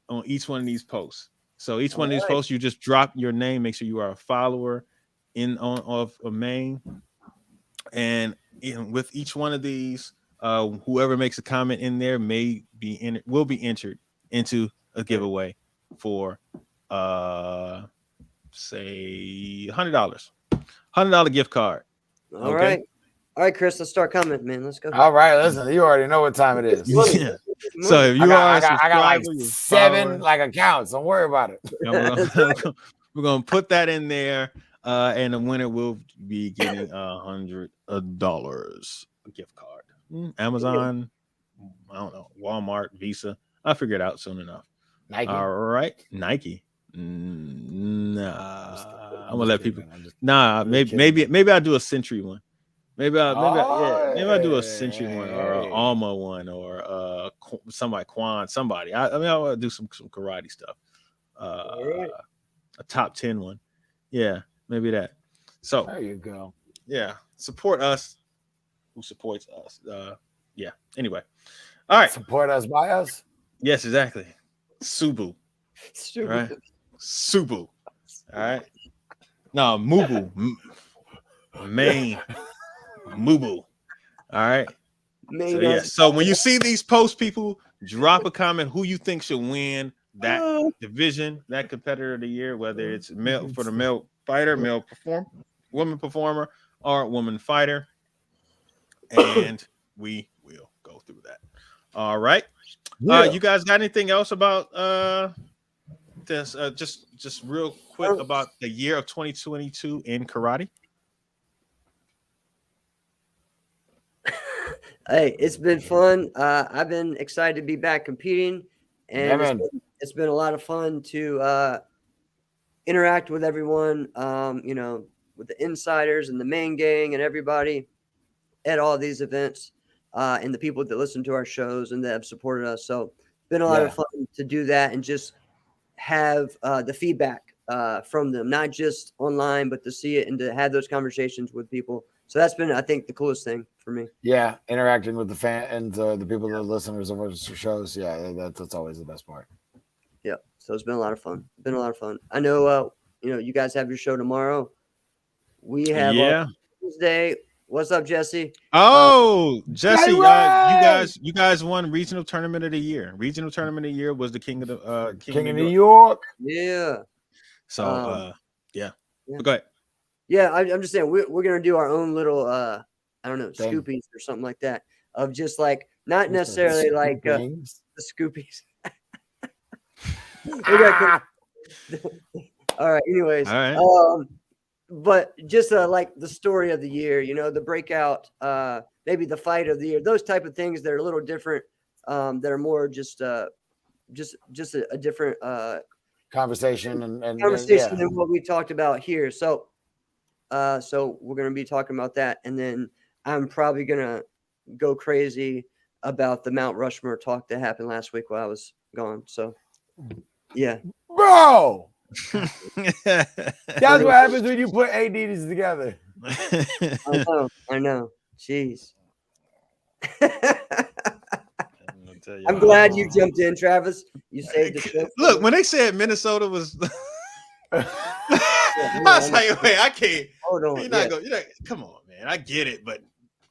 on each one of these posts. So each one of these posts, you just drop your name. Make sure you are a follower of MAiN, and with each one of these, whoever makes a comment in there will be entered into a giveaway for say $100 gift card. All right, Chris, let's start commenting, man. Let's go. All right, listen, you already know what time it is. Yeah. So if you I got like 7 accounts. Don't worry about it. We're gonna put that in there, and the winner will be getting $100 gift card. Amazon, I don't know, Walmart, Visa. I'll figure it out soon enough. Nike. All right, Nike. Nah, I'm gonna let people. Maybe I'll do a Century one. Maybe I'll do a Century one or an Alma one or somebody. I'll do some karate stuff. A top 10 one. Yeah, maybe that. So there you go. Yeah, support us. Who supports us? Yeah. Anyway, all right. Support us by us. Yes, exactly. Subu. All right. Subu. All right. No, Mubu. MAiN. Mubu. All right. So when you see these posts, people drop a comment who you think should win that division, that competitor of the year, whether it's male for the male fighter, woman performer, or woman fighter. And we will go through that. All right. You guys got anything else about this? Just real quick about the year of 2022 in karate. Hey, it's been fun. I've been excited to be back competing, and it's been a lot of fun to interact with everyone. With the insiders and the MAiN gang and everybody at all these events, and the people that listen to our shows and that have supported us. So been a lot of fun to do that and just have the feedback from them, not just online, but to see it and to have those conversations with people. So that's been, I think, the coolest thing for me. Yeah, interacting with the fan and the people, the listeners of our shows. Yeah, that's always the best part. Yeah, so it's been a lot of fun. Been a lot of fun. I know, you guys have your show tomorrow. We have Tuesday. What's up, Jesse? Oh, Jesse, you guys won regional tournament of the year. Regional tournament of the year was the King of New York. Yeah. So yeah. Go ahead. Yeah, I'm just saying we're gonna do our own little I don't know, scoopies or something like that, of just like not necessarily like the scoopies. All right. Anyways, all right. But just like the story of the year, the breakout, maybe the fight of the year, those type of things that are a little different, that are more just a different conversation and conversation than what we talked about here. So we're gonna be talking about that, and then I'm probably gonna go crazy about the Mount Rushmore talk that happened last week while I was gone. So yeah, bro. That's what happens when you put ADs together. I know. Jeez. I'm glad you jumped in, Travis. You saved the show. Look, when they said Minnesota was, I was like, wait, I can't. Hold on. You're not going. Come on, man. I get it, but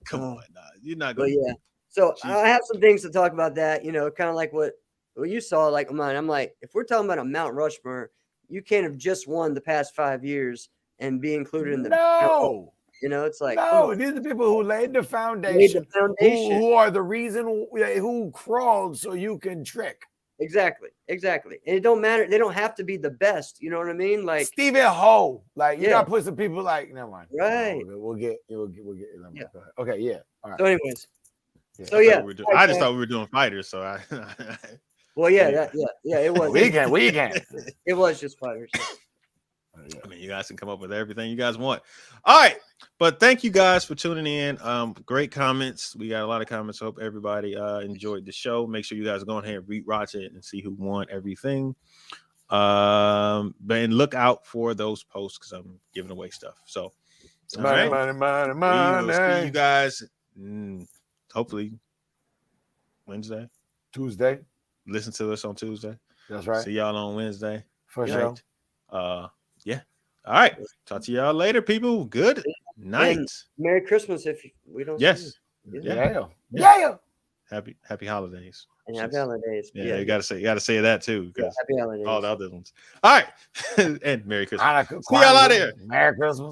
come on, you're not going. Yeah. So I have some things to talk about that. Kind of like what you saw. Like mine. I'm like, if we're talking about a Mount Rushmore, you can't have just won the past 5 years and be included in the it's like these are people who laid the foundation, who are the reason who crawled so you can trick. Exactly. And it don't matter. They don't have to be the best. You know what I mean? Like Stephen Ho. Like you gotta put some people like never mind. Right. We'll get okay, yeah. All right. So anyways. I just thought we were doing fighters, so I well, it was. we can. It was just fighters. I mean, you guys can come up with everything you guys want. All right, but thank you guys for tuning in. Great comments. We got a lot of comments. I hope everybody enjoyed the show. Make sure you guys go ahead and rewatch it and see who won everything. But look out for those posts because I'm giving away stuff. So, money. We will see you guys. Hopefully, Wednesday, Tuesday. Listen to us on Tuesday. That's right. See y'all on Wednesday. For sure. Yeah. All right. Talk to y'all later, people. Good night. And Merry Christmas if we don't. Yes. See you. Yeah. Happy holidays. And happy holidays. Yeah, you gotta say that too. Happy holidays. All the other ones. All right. And Merry Christmas. See y'all out here. Merry Christmas.